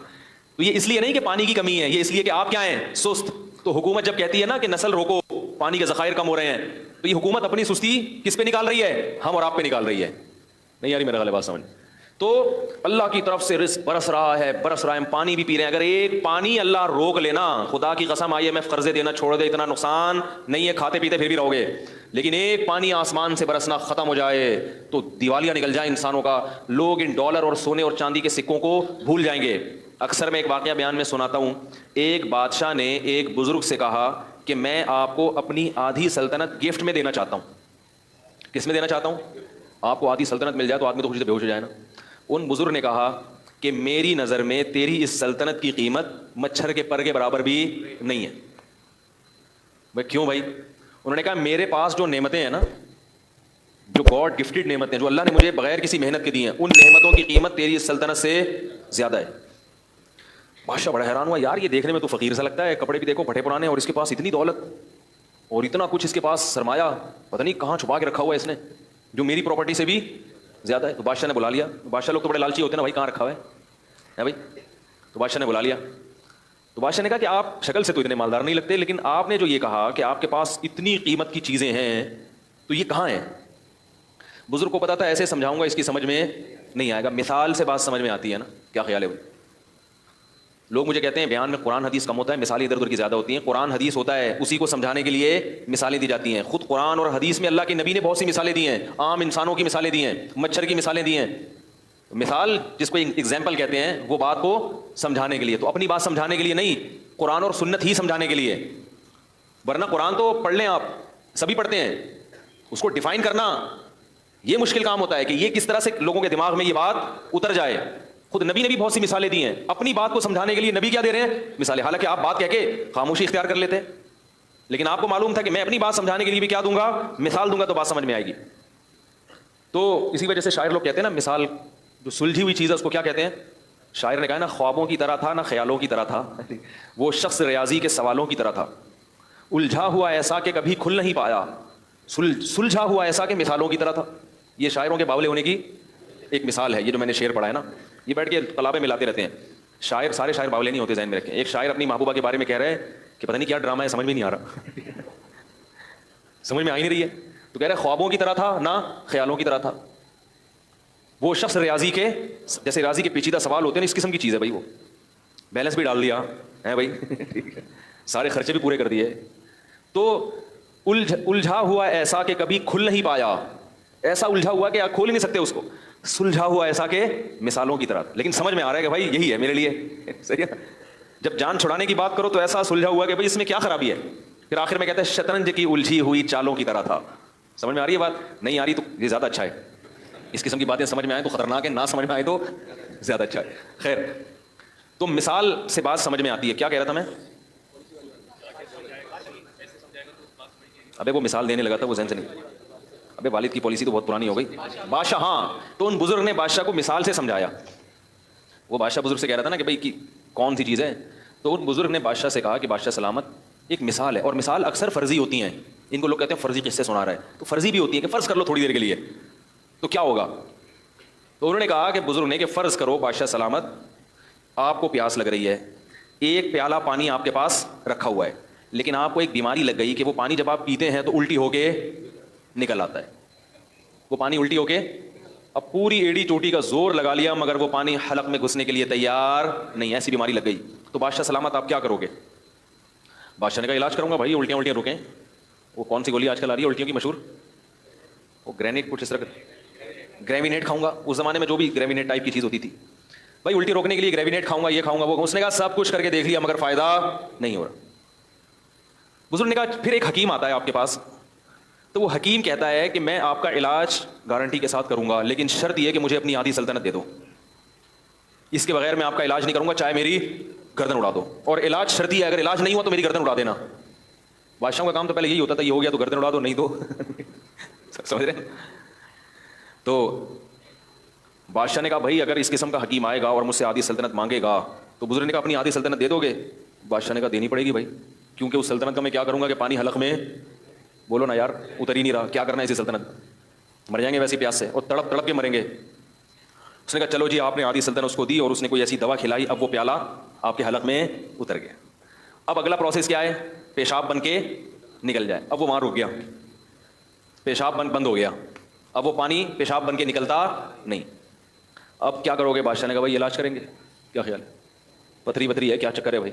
تو یہ اس لیے نہیں کہ پانی کی کمی ہے, یہ اس لیے کہ آپ کیا ہیں, سست. تو حکومت جب کہتی ہے نا کہ نسل روکو, پانی کے ذخائر کم ہو رہے ہیں, تو یہ حکومت اپنی سستی کس پہ نکال رہی ہے, ہم اور آپ پہ نکال رہی ہے. نہیں یاری میرا غلط بات سمجھ. تو اللہ کی طرف سے رزق برس رہا ہے, ہم پانی بھی پی رہے ہیں. اگر ایک پانی اللہ روک لینا, خدا کی قسم, آئیے میں قرضے دینا چھوڑ دے, اتنا نقصان نہیں ہے, کھاتے پیتے پھر بھی رہو گے. لیکن ایک پانی آسمان سے برسنا ختم ہو جائے تو دیوالیاں نکل جائیں انسانوں کا. لوگ ان ڈالر اور سونے اور چاندی کے سکوں کو بھول جائیں گے. اکثر میں ایک واقعہ بیان میں سناتا ہوں. ایک بادشاہ نے ایک بزرگ سے کہا کہ میں آپ کو اپنی آدھی سلطنت گفٹ میں دینا چاہتا ہوں. کس میں دینا چاہتا ہوں, آپ کو آدھی سلطنت مل جائے تو آدمی تو خوشی سے بے ہوش ہو جائے نا. ان بزرگ نے کہا کہ میری نظر میں تیری اس سلطنت کی قیمت مچھر کے پر کے برابر بھی نہیں ہے. بھائی کیوں بھائی؟ انہوں نے کہا میرے پاس جو نعمتیں ہیں نا, جو گاڈ گفٹڈ نعمتیں جو اللہ نے مجھے بغیر کسی محنت کے دی ہیں, ان نعمتوں کی قیمت تیری اس سلطنت سے زیادہ ہے. بادشاہ بڑا حیران ہوا, یار یہ دیکھنے میں تو فقیر سا لگتا ہے, کپڑے بھی دیکھو پھٹے پرانے, اور اس کے پاس اتنی دولت اور اتنا کچھ, اس کے پاس سرمایہ پتہ نہیں کہاں چھپا کے رکھا ہوا ہے اس نے, جو میری پراپرٹی سے بھی زیادہ ہے. تو بادشاہ نے بلا لیا. بادشاہ لوگ تو بڑے لالچی ہوتے ہیں نا, بھائی کہاں رکھا ہوا ہے بھائی. تو بادشاہ نے بلا لیا, تو بادشاہ نے کہا کہ آپ شکل سے تو اتنے مالدار نہیں لگتے، لیکن آپ نے جو یہ کہا کہ آپ کے پاس اتنی قیمت کی چیزیں ہیں تو یہ کہاں ہیں؟ بزرگ کو پتا تھا ایسے سمجھاؤں گا اس کی سمجھ میں نہیں آئے گا، مثال سے بات سمجھ میں آتی ہے نا. کیا خیال ہے بھائی؟ لوگ مجھے کہتے ہیں بیان میں قرآن حدیث کم ہوتا ہے، مثالیں ادھر ادھر کی زیادہ ہوتی ہیں. قرآن حدیث ہوتا ہے، اسی کو سمجھانے کے لیے مثالیں دی جاتی ہیں. خود قرآن اور حدیث میں اللہ کے نبی نے بہت سی مثالیں دی ہیں، عام انسانوں کی مثالیں دی ہیں، مچھر کی مثالیں دی ہیں. مثال جس کو ایگزامپل کہتے ہیں، وہ بات کو سمجھانے کے لیے، تو اپنی بات سمجھانے کے لیے نہیں، قرآن اور سنت ہی سمجھانے کے لیے. ورنہ قرآن تو پڑھ لیں آپ، سبھی پڑھتے ہیں، اس کو ڈیفائن کرنا یہ مشکل کام ہوتا ہے کہ یہ کس طرح سے لوگوں کے دماغ میں یہ بات اتر جائے. خود نبی نے بھی بہت سی مثالیں دی ہیں، اپنی بات کو سمجھانے کے لیے نبی کیا دے رہے ہیں؟ مثالیں. حالانکہ آپ بات کہہ کے خاموشی اختیار کر لیتے، لیکن آپ کو معلوم تھا کہ میں اپنی بات سمجھانے کے لیے بھی کیا دوں گا؟ مثال دوں گا، تو بات سمجھ میں آئے گی. تو اسی وجہ سے شاعر لوگ کہتے ہیں نا، مثال جو سلجھی ہوئی چیز ہے اس کو کیا کہتے ہیں؟ شاعر نے کہا نا، خوابوں کی طرح تھا نہ خیالوں کی طرح تھا، وہ شخص ریاضی کے سوالوں کی طرح تھا، الجھا ہوا ایسا کہ کبھی کھل نہیں پایا، سلجھا ہوا ایسا کہ مثالوں کی طرح تھا. یہ شاعروں کے باولے ہونے کی ایک مثال ہے. یہ جو میں نے شعر پڑھا ہے نا، یہ بیٹھ کے کلابیں ملاتے رہتے ہیں. شاعر سارے شاعر باولے نہیں ہوتے، ذہن میں رکھیں. ایک شاعر اپنی محبوبہ کے بارے میں کہہ رہے ہیں کہ پتہ نہیں کیا ڈرامہ ہے، سمجھ میں نہیں آ رہا سمجھ میں آ ہی نہیں رہی ہے. تو کہہ رہے خوابوں کی طرح تھا نہ خیالوں کی طرح تھا، وہ شخص ریاضی کے، جیسے ریاضی کے پیچیدہ سوال ہوتے ہیں نا، اس قسم کی چیز ہے بھائی. وہ بیلنس بھی ڈال دیا ہے بھائی ٹھیک ہے، سارے خرچے بھی پورے کر دیے. تو الجھا ہوا ایسا کہ کبھی کھل نہیں پایا، ایسا الجھا ہوا کہ آپ کھول ہی نہیں سکتے اس کو. سلجھا ہوا ایسا کہ مثالوں کی طرح. لیکن سمجھ میں آ رہا ہے کہ بھائی یہی ہے میرے لیے صحیح ہے. جب جان چھڑانے کی بات کرو تو ایسا سلجھا ہوا کہ بھائی اس میں کیا خرابی ہے. پھر آخر میں کہتے ہیں شطرنج کی الجھی ہوئی چالوں کی طرح تھا. سمجھ میں آ رہی ہے بات؟ نہیں آ رہی تو یہ زیادہ اچھا ہے. اس قسم کی باتیں سمجھ میں آئیں تو خطرناک ہے، نہ سمجھ میں آئے تو زیادہ اچھا ہے. خیر، تو مثال سے بات سمجھ میں آتی ہے. کیا کہہ رہا تھا میں؟ ابے وہ مثال دینے لگا تھا، وہ ذہن سے نہیں. ابے والد کی پالیسی تو بہت پرانی ہو گئی. بادشاہ، ہاں، تو ان بزرگ نے بادشاہ کو مثال سے سمجھایا. وہ بادشاہ بزرگ سے کہہ رہا تھا نا کہ بھائی کون سی چیز ہے. تو ان بزرگ نے بادشاہ سے کہا کہ بادشاہ سلامت، ایک مثال ہے، اور مثال اکثر فرضی ہوتی ہیں. ان کو لوگ کہتے ہیں فرضی قصے سنا رہا ہے، تو فرضی بھی ہوتی ہے کہ فرض کر لو تھوڑی دیر کے لیے تو کیا ہوگا. تو انہوں نے کہا کہ بزرگ نے کہ فرض کرو بادشاہ سلامت، آپ کو پیاس لگ رہی ہے، ایک پیالہ پانی آپ کے پاس رکھا ہوا ہے، لیکن آپ کو ایک بیماری لگ گئی کہ وہ پانی جب آپ پیتے ہیں تو الٹی ہو کے نکل آتا ہے. وہ پانی الٹی ہو کے، اب پوری ایڑی چوٹی کا زور لگا لیا مگر وہ پانی حلق میں گھسنے کے لیے تیار نہیں. ایسی بیماری لگ گئی. تو بادشاہ سلامت آپ کیا کرو گے؟ بادشاہ نے کہا علاج کروں گا بھائی، الٹیاں رکیں. وہ کون سی گولی آج کل آ رہی ہے الٹیوں کی مشہور؟ وہ گرینیٹ، کچھ اس طرح گریوینیٹ کھاؤں گا. اس زمانے میں جو بھی گریوینیٹ ٹائپ کی چیز ہوتی تھی، بھائی الٹی روکنے کے لیے گریوینیٹ کھاؤں گا، یہ کھاؤں گا، وہ. اس نے کہا سب کچھ کر کے دیکھ لیا مگر فائدہ نہیں ہو رہا. بزرگ نے کہا پھر ایک حکیم آتا ہے آپ کے پاس. تو وہ حکیم کہتا ہے کہ میں آپ کا علاج گارنٹی کے ساتھ کروں گا، لیکن شرط یہ کہ مجھے اپنی آدھی سلطنت دے دو. اس کے بغیر میں آپ کا علاج نہیں کروں گا، چاہے میری گردن اڑا دو. اور علاج شرطی ہے، اگر علاج نہیں ہوا تو میری گردن اڑا دینا. بادشاہوں کا کام تو پہلے یہی ہوتا تھا، یہ ہو گیا تو گردن اڑا دو، نہیں تو سمجھ رہے ہیں. تو بادشاہ نے کہا بھائی اگر اس قسم کا حکیم آئے گا اور مجھ سے آدھی سلطنت مانگے گا تو بزرگ نے کہا اپنی آدھی سلطنت دے دو گے؟ بادشاہ نے کہا دینی پڑے گی بھائی، کیونکہ اس سلطنت کا میں کیا کروں گا کہ پانی حلق میں، بولو نا یار، اتر ہی نہیں رہا. کیا کرنا ہے اسی سلطنت؟ مر جائیں گے ویسی پیاس سے، اور تڑپ تڑپ کے مریں گے. اس نے کہا چلو جی، آپ نے آدھی سلطنت اس کو دی اور اس نے کوئی ایسی دوا کھلائی، اب وہ پیالہ آپ کے حلق میں اتر گیا. اب اگلا پروسیس کیا ہے؟ پیشاب بن کے نکل جائے. اب وہ وہاں رک گیا، پیشاب بند ہو گیا. اب وہ پانی پیشاب بن کے نکلتا نہیں. اب کیا کرو گے؟ بادشاہ نے کہا بھائی علاج کریں گے. کیا خیال ہے؟ پتھری وتھری ہے کیا چکر ہے بھائی؟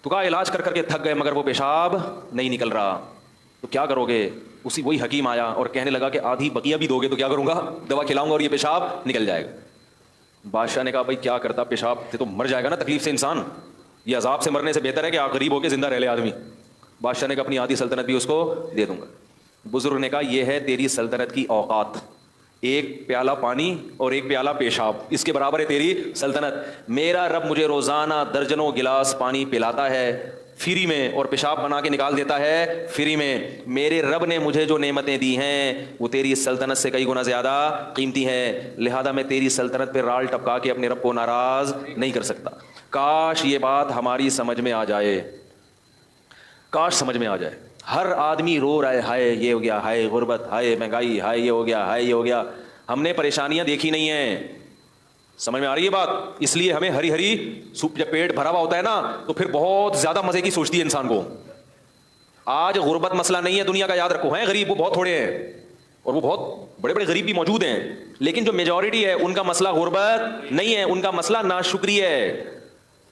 تو کہا علاج کر کر کے تھک گئے مگر وہ پیشاب نہیں نکل رہا. تو کیا کرو گے؟ وہی حکیم آیا اور کہنے لگا کہ آدھی بقیہ بھی دو گے تو کیا کروں گا؟ دوا کھلاؤں گا اور یہ پیشاب نکل جائے گا. بادشاہ نے کہا بھائی کیا کرتا، پیشاب سے تو مر جائے گا نا تکلیف سے انسان، یہ عذاب سے مرنے سے بہتر ہے کہ آپ غریب ہو کے زندہ رہ لے آدمی. بادشاہ نے کہا اپنی آدھی سلطنت بھی اس کو دے دوں گا. بزرگ نے کہا یہ ہے تیری سلطنت کی اوقات، ایک پیالہ پانی اور ایک پیالہ پیشاب، اس کے برابر ہے تیری سلطنت. میرا رب مجھے روزانہ درجنوں گلاس پانی پلاتا ہے فری میں، اور پیشاب بنا کے نکال دیتا ہے فری میں. میرے رب نے مجھے جو نعمتیں دی ہیں وہ تیری سلطنت سے کئی گنا زیادہ قیمتی ہیں، لہذا میں تیری سلطنت پہ رال ٹپکا کے اپنے رب کو ناراض نہیں کر سکتا. کاش یہ بات ہماری سمجھ میں آ جائے، کاش سمجھ میں آ جائے. ہر آدمی رو رہا ہے، ہائے یہ ہو گیا، ہائے غربت، ہائے مہنگائی، ہائے یہ ہو گیا، ہائے یہ ہو گیا. ہم نے پریشانیاں دیکھی نہیں ہیں، سمجھ میں آ رہی ہے بات؟ اس لیے ہمیں ہری ہری سوپ، جب پیٹ بھرا ہوا ہوتا ہے نا تو پھر بہت زیادہ مزے کی سوچتی ہے انسان کو. آج غربت مسئلہ نہیں ہے دنیا کا، یاد رکھو. ہیں غریب وہ بہت تھوڑے ہیں، اور وہ بہت بڑے بڑے غریب بھی موجود ہیں، لیکن جو میجورٹی ہے ان کا مسئلہ غربت نہیں ہے، ان کا مسئلہ ناشکری ہے.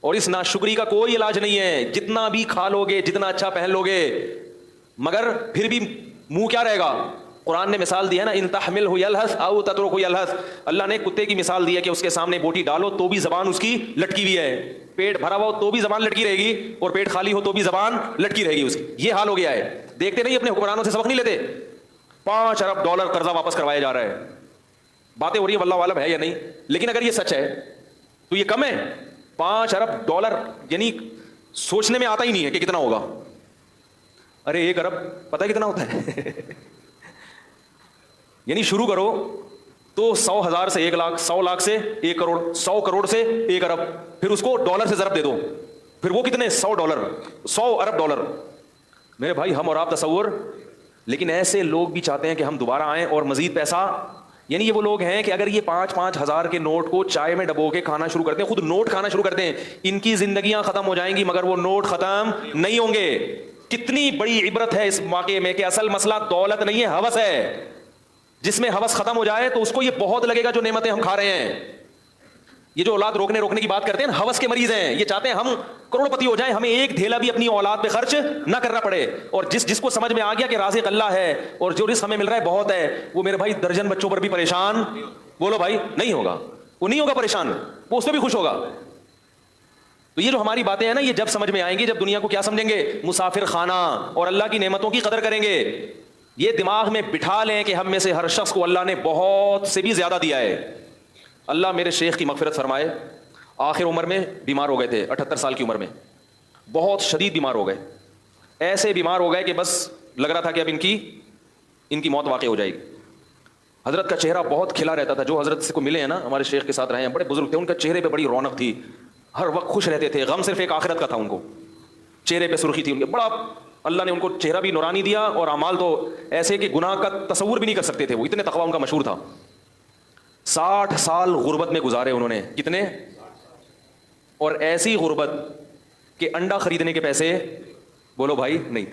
اور اس ناشکری کا کوئی علاج نہیں ہے. جتنا بھی کھا لو گے، جتنا اچھا پہن لو گے، مگر پھر بھی منہ کیا رہے گا؟ قرآن نے مثال دی ہے نا، ان تحملہ یلہث او تترکہ یلہث. اللہ نے کتے کی مثال دی ہے کہ اس کے سامنے بوٹی ڈالو تو بھی زبان اس کی لٹکی ہوئی ہے. پیٹ بھرا ہوا ہو تو بھی زبان لٹکی رہے گی، اور پیٹ خالی ہو تو بھی زبان لٹکی رہے گی اس کی. یہ حال ہو گیا ہے. دیکھتے نہیں اپنے حکمرانوں سے سبق نہیں لیتے؟ 5 ارب ڈالر قرضہ واپس کروایا جا رہا ہے. باتیں ہو رہی ہیں واللہ عالم ہے یا نہیں، لیکن اگر یہ سچ ہے تو یہ کم ہے. 5 ارب ڈالر یعنی سوچنے میں آتا ہی نہیں ہے کہ کتنا ہوگا. ارے 1 ارب پتہ کتنا ہوتا ہے؟ یعنی شروع کرو تو 100,000 سے 1 لاکھ، 100 لاکھ سے 1 کروڑ، 100 کروڑ سے 1 ارب، پھر اس کو ڈالر سے ضرب دے دو، پھر وہ کتنے؟ 100 ڈالر، 100 ارب ڈالر. میرے بھائی ہم اور آپ تصور. لیکن ایسے لوگ بھی چاہتے ہیں کہ ہم دوبارہ آئیں اور مزید پیسہ. یعنی یہ وہ لوگ ہیں کہ اگر یہ 5-5 ہزار کے نوٹ کو چائے میں ڈبو کے کھانا شروع کرتے ہیں، خود نوٹ کھانا شروع کرتے ہیں، ان کی زندگیاں ختم ہو جائیں گی مگر وہ نوٹ ختم نہیں ہوں گے. کتنی بڑی عبرت ہے اس واقعے میں کہ اصل مسئلہ دولت نہیں ہے، ہوس ہے. جس میں ہوس ختم ہو جائے تو اس کو یہ بہت لگے گا جو نعمتیں ہم کھا رہے ہیں. یہ جو اولاد روکنے کی بات کرتے ہیں نا، ہوس کے مریض ہیں. یہ چاہتے ہیں ہم کروڑ پتی ہو جائیں، ہمیں ایک ڈھیلا بھی اپنی اولاد پہ خرچ نہ کرنا پڑے. اور جس کو سمجھ میں آ گیا کہ رازق اللہ ہے اور جو رزق ہمیں مل رہا ہے بہت ہے، وہ میرے بھائی درجن بچوں پر بھی پریشان بولو بھائی نہیں ہوگا. وہ نہیں ہوگا پریشان، وہ اس پہ بھی خوش ہوگا. تو یہ جو ہماری باتیں ہیں نا، یہ جب سمجھ میں آئیں گی جب دنیا کو کیا سمجھیں گے؟ مسافر خانہ، اور اللہ کی نعمتوں کی قدر کریں گے. یہ دماغ میں بٹھا لیں کہ ہم میں سے ہر شخص کو اللہ نے بہت سے بھی زیادہ دیا ہے. اللہ میرے شیخ کی مغفرت فرمائے، آخر عمر میں بیمار ہو گئے تھے، 78 سال کی عمر میں بہت شدید بیمار ہو گئے. ایسے بیمار ہو گئے کہ بس لگ رہا تھا کہ اب ان کی موت واقع ہو جائے گی. حضرت کا چہرہ بہت کھلا رہتا تھا. جو حضرت سے کو ملے ہیں نا، ہمارے شیخ کے ساتھ رہے ہیں، بڑے بزرگ تھے، ان کا چہرے پہ بڑی رونق تھی، ہر وقت خوش رہتے تھے. غم صرف ایک آخرت کا تھا. ان کو چہرے پہ سرخی تھی ان کے. بڑا اللہ نے ان کو چہرہ بھی نورانی دیا، اور اعمال تو ایسے کہ گناہ کا تصور بھی نہیں کر سکتے تھے. وہ اتنے تقویٰ ان کا مشہور تھا. 60 سال غربت میں گزارے انہوں نے. کتنے؟ اور ایسی غربت کہ انڈا خریدنے کے پیسے بولو بھائی نہیں.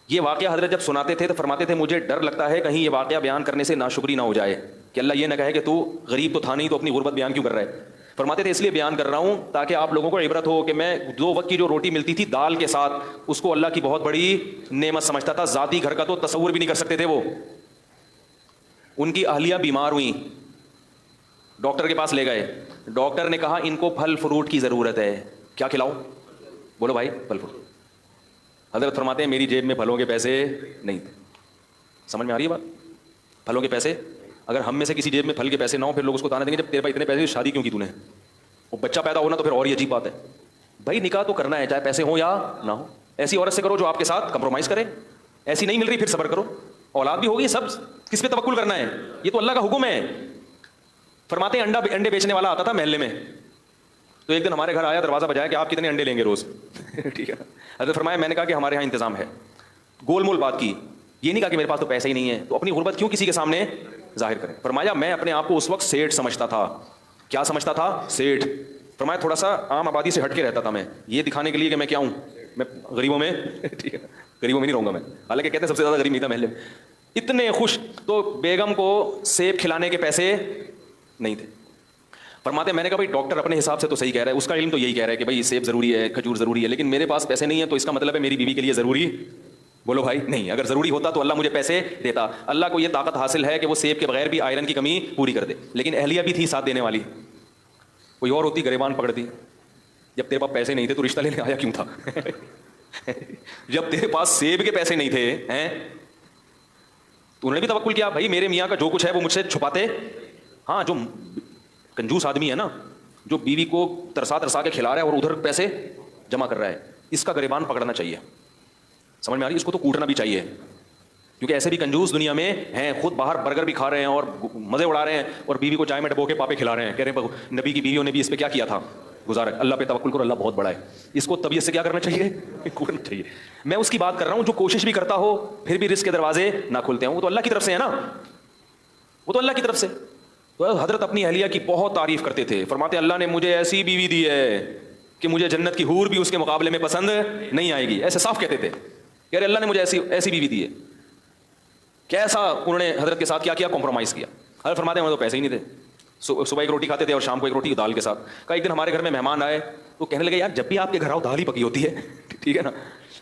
یہ واقعہ حضرت جب سناتے تھے تو فرماتے تھے مجھے ڈر لگتا ہے کہیں یہ واقعہ بیان کرنے سے ناشکری نہ ہو جائے، کہ اللہ یہ نہ کہے کہ تو غریب تو تھا نہیں تو اپنی غربت بیان کیوں کر رہا ہے. فرماتے تھے اس لیے بیان کر رہا ہوں تاکہ آپ لوگوں کو عبرت ہو کہ میں 2 وقت کی جو روٹی ملتی تھی دال کے ساتھ، اس کو اللہ کی بہت بڑی نعمت سمجھتا تھا. ذاتی گھر کا تو تصور بھی نہیں کر سکتے تھے وہ. ان کی اہلیہ بیمار ہوئیں، ڈاکٹر کے پاس لے گئے. ڈاکٹر نے کہا ان کو پھل فروٹ کی ضرورت ہے. کیا کھلاؤ؟ بولو بھائی پھل فروٹ. حضرت فرماتے ہیں میری جیب میں پھلوں کے پیسے نہیں تھے. سمجھ میں آ رہی ہے بات؟ پھلوں کے پیسے، اگر ہم میں سے کسی جیب میں پھل کے پیسے نہ ہو، پھر لوگ اس کو تانے دیں گے جب تیرے پاس اتنے پیسے شادی کیوں کی تو نے؟ وہ بچہ پیدا ہونا تو پھر اور ہی عجیب بات ہے. بھائی نکاح تو کرنا ہے چاہے پیسے ہوں یا نہ ہو. ایسی عورت سے کرو جو آپ کے ساتھ کمپرومائز کرے. ایسی نہیں مل رہی پھر صبر کرو. اولاد بھی ہوگی، سب کس پہ توکل کرنا ہے؟ یہ تو اللہ کا حکم ہے. فرماتے ہیں انڈے بیچنے والا آتا تھا محلے میں، تو ایک دن ہمارے گھر آیا، دروازہ بجایا کہ آپ کتنے انڈے لیں گے روز؟ ٹھیک ہے. حضرت فرمایا میں نے کہا کہ ہمارے یہاں انتظام ہے. گول مول بات کی، یہ نہیں کہا کہ میرے پاس تو پیسے ہی نہیں ہے تو اپنی غربت کیوں کسی کے سامنے ظاہر کریں. فرمایا میں اپنے آپ کو اس وقت سیٹھ سمجھتا تھا. کیا سمجھتا تھا؟ سیٹھ. فرمایا تھوڑا سا عام آبادی سے ہٹ کے رہتا تھا میں، یہ دکھانے کے لیے کہ میں کیا ہوں، میں غریبوں میں ٹھیک ہے غریبوں میں نہیں رہوں گا میں. حالانکہ کہتے ہیں سب سے زیادہ غریب نہیں تھا محلے میں. اتنے خوش. تو بیگم کو سیب کھلانے کے پیسے نہیں تھے. فرماتے ہیں میں نے کہا بھائی ڈاکٹر اپنے حساب سے تو صحیح کہہ رہا ہے، اس کا علم تو یہی کہہ رہا ہے کہ بھائی سیب ضروری ہے، کھجور ضروری ہے، لیکن میرے پاس پیسے نہیں ہیں تو اس کا مطلب ہے میری بیوی کے لیے ضروری بولو بھائی نہیں. اگر ضروری ہوتا تو اللہ مجھے پیسے دیتا. اللہ کو یہ طاقت حاصل ہے کہ وہ سیب کے بغیر بھی آئرن کی کمی پوری کر دے. لیکن اہلیہ بھی تھی ساتھ دینے والی. کوئی اور ہوتی گریبان پکڑتی. جب تیرے پاس پیسے نہیں تھے تو رشتہ لینے آیا کیوں تھا؟ جب تیرے پاس سیب کے پیسے نہیں تھے ہیں تو انہوں نے بھی توکل کیا بھائی میرے میاں کا جو کچھ ہے وہ مجھ سے چھپاتے. ہاں جو کنجوس آدمی ہے نا، جو بیوی کو ترسا ترسا کے کھلا رہا ہے اور ادھر پیسے جمع کر رہا ہے، اس کا گریبان پکڑنا چاہیے. سمجھ میں آ رہی ہے؟ اس کو تو کوٹنا بھی چاہیے، کیونکہ ایسے بھی کنجوس دنیا میں ہیں، خود باہر برگر بھی کھا رہے ہیں اور مزے اڑا رہے ہیں اور بیوی کو چائے میں ڈبو کے پاپے کھلا رہے ہیں. کہہ رہے ہیں نبی کی بیویوں نے بھی اس پہ کیا کیا تھا، گزارا. اللہ پہ توکل کرو، اللہ بہت بڑا ہے. اس کو طبیعت سے کیا کرنا چاہیے، کوٹنا چاہیے. میں اس کی بات کر رہا ہوں جو کوشش بھی کرتا ہو پھر بھی رزق کے دروازے نہ کھلتے ہوں. وہ تو اللہ کی طرف سے ہے نا، وہ تو اللہ کی طرف سے. تو حضرت اپنی اہلیہ کی بہت تعریف کرتے تھے, فرماتے اللہ نے مجھے ایسی بیوی دی ہے کہ مجھے جنت کی حور بھی اس کے مقابلے میں پسند نہیں آئے گی, ایسے صاف کہتے تھے کہ اللہ نے مجھے ایسی بیوی دی ہے. کیسا انہوں نے حضرت کے ساتھ کیا کیا, کمپرومائز کیا. حضرت فرماتے ہیں ہمیں تو پیسے ہی نہیں تھے, صبح ایک روٹی کھاتے تھے اور شام کو ایک روٹی دال کے ساتھ. کہا ایک دن ہمارے گھر میں مہمان آئے تو کہنے لگے یار جب بھی آپ کے گھر آؤ دال ہی پکی ہوتی ہے, ٹھیک ہے نا.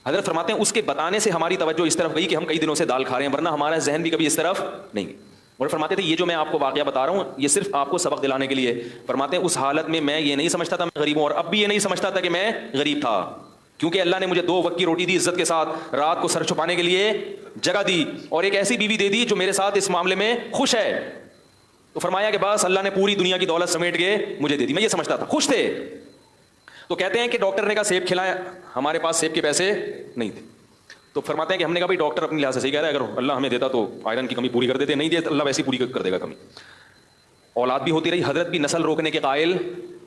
حضرت فرماتے ہیں اس کے بتانے سے ہماری توجہ اس طرف گئی کہ ہم کئی دنوں سے دال کھا رہے ہیں, ورنہ ہمارا ذہن بھی کبھی اس طرف نہیں گئی. اور فرماتے تھے یہ جو میں آپ کو واقعہ بتا رہا ہوں یہ صرف آپ کو سبق دلانے کے لیے. فرماتے ہیں اس حالت میں یہ نہیں سمجھتا تھا میں غریب ہوں, اور اب بھی یہ نہیں سمجھتا تھا کہ میں غریب تھا, کیونکہ اللہ نے مجھے 2 وقت کی روٹی دی عزت کے ساتھ, رات کو سر چھپانے کے لیے جگہ دی, اور ایک ایسی بیوی دے دی جو میرے ساتھ اس معاملے میں خوش ہے. تو فرمایا کہ بس اللہ نے پوری دنیا کی دولت سمیٹ کے مجھے دے دی, میں یہ سمجھتا تھا, خوش تھے. تو کہتے ہیں کہ ڈاکٹر نے کہا سیب کھلایا, ہمارے پاس سیب کے پیسے نہیں تھے. تو فرماتے ہیں کہ ہم نے کہا بھائی ڈاکٹر اپنی لحاظ سے صحیح کہہ رہا ہے, اگر اللہ ہمیں دیتا تو آئرن کی کمی پوری کر دیتے, نہیں دے اللہ ویسے پوری کر دے گا کمی. اولاد بھی ہوتی رہی, حضرت بھی نسل روکنے کے قائل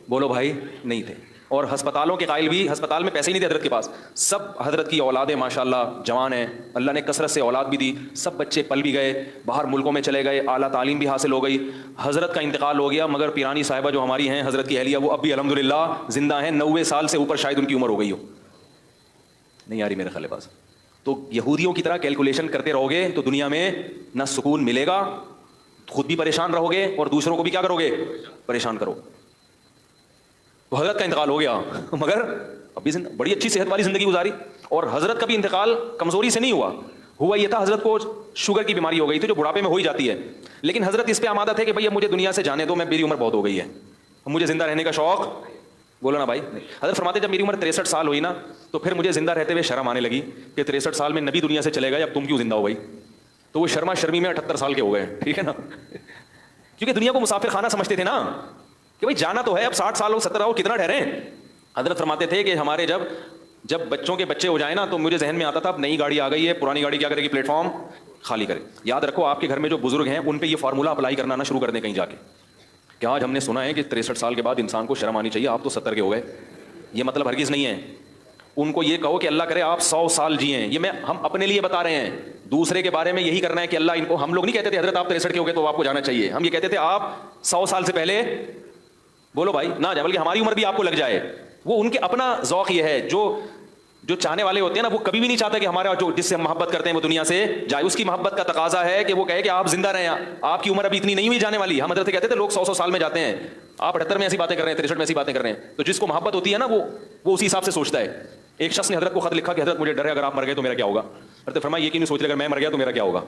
بولو بھائی نہیں تھے, اور ہسپتالوں کے قائل بھی, ہسپتال میں پیسے نہیں تھے حضرت کے پاس. سب حضرت کی اولادیں ماشاءاللہ جوان ہیں, اللہ نے کثرت سے اولاد بھی دی, سب بچے پل بھی گئے, باہر ملکوں میں چلے گئے, اعلیٰ تعلیم بھی حاصل ہو گئی. حضرت کا انتقال ہو گیا, مگر پیرانی صاحبہ جو ہماری ہیں حضرت کی اہلیہ وہ اب بھی الحمدللہ زندہ ہیں, 90 سال سے اوپر شاید ان کی عمر ہو گئی ہو, نہیں آ رہی میرے خیال پاس. تو یہودیوں کی طرح کیلکولیشن کرتے رہو گے تو دنیا میں نہ سکون ملے گا, خود بھی پریشان رہو گے اور دوسروں کو بھی کیا کرو گے, پریشان کرو. تو حضرت کا انتقال ہو گیا, مگر ابھی بڑی اچھی صحت والی زندگی گزاری. اور حضرت کا بھی انتقال کمزوری سے نہیں ہوا یہ تھا حضرت کو شوگر کی بیماری ہو گئی تھی جو بڑھاپے میں ہو ہی جاتی ہے, لیکن حضرت اس پہ آمادہ تھے کہ بھئی اب مجھے دنیا سے جانے دو, میری عمر بہت ہو گئی ہے, مجھے زندہ رہنے کا شوق, بولو نا بھائی. حضرت فرماتے جب میری عمر 63 سال ہوئی نا تو پھر مجھے زندہ رہتے ہوئے شرم آنے لگی کہ 63 سال میں نبی دنیا سے چلے گئے, اب تم کیوں زندہ ہو گئی. تو وہ شرما شرمی میں 78 سال کے ہو گئے, ٹھیک ہے نا, کیونکہ دنیا کو مسافر خانہ سمجھتے تھے نا کہ بھائی جانا تو ہے, اب 60 سال ہو 70 ہو کتنا ٹھہرے. حضرت فرماتے تھے کہ ہمارے جب بچوں کے بچے ہو جائیں نا تو مجھے ذہن میں آتا تھا اب نئی گاڑی آ گئی ہے, پرانی گاڑی کیا کرے گی, پلیٹ فارم خالی کرے. یاد رکھو آپ کے گھر میں جو بزرگ ہیں ان پہ یہ فارمولہ اپلائی کرنا نہ شروع کر دیں کہیں جا کے کہ آج ہم نے سنا ہے کہ 63 سال کے بعد انسان کو شرم آنی چاہیے, آپ تو 70 کے ہو گئے. یہ مطلب ہرگز نہیں ہے. ان کو یہ کہو کہ اللہ کرے آپ 100 سال جئیں. یہ ہم اپنے لیے بتا رہے ہیں, دوسرے کے بارے میں یہی کرنا ہے کہ اللہ ان کو, ہم لوگ نہیں کہتے تھے حضرت آپ 63 کے ہو گئے تو آپ کو جانا چاہیے, ہم یہ کہتے تھے آپ 100 سال سے پہلے بولو بھائی نہ جائے, بلکہ ہماری عمر بھی آپ کو لگ جائے. وہ ان کے اپنا ذوق یہ ہے, جو چاہنے والے ہوتے ہیں نا وہ کبھی بھی نہیں چاہتے کہ ہمارا جو جس سے ہم محبت کرتے ہیں وہ دنیا سے جائے. اس کی محبت کا تقاضا ہے کہ وہ کہے کہ آپ زندہ رہیں, آپ کی عمر ابھی اتنی نہیں ہوئی جانے والی. ہم حضرت سے کہتے تھے لوگ 100 سال میں جاتے ہیں, آپ 78 میں ایسی باتیں کر رہے ہیں, 63 میں ایسی باتیں کر رہے ہیں. تو جس کو محبت ہوتی ہے نا وہ اسی حساب سے سوچتا ہے. ایک شخص نے حضرت کو خط لکھا کہ حضرت مجھے ڈر ہے اگر آپ مر گئے تو میرا کیا ہوگا. حضرت فرمایا یہ کیوں نہیں سوچ رہے اگر میں مر گیا تو میرا کیا ہوگا.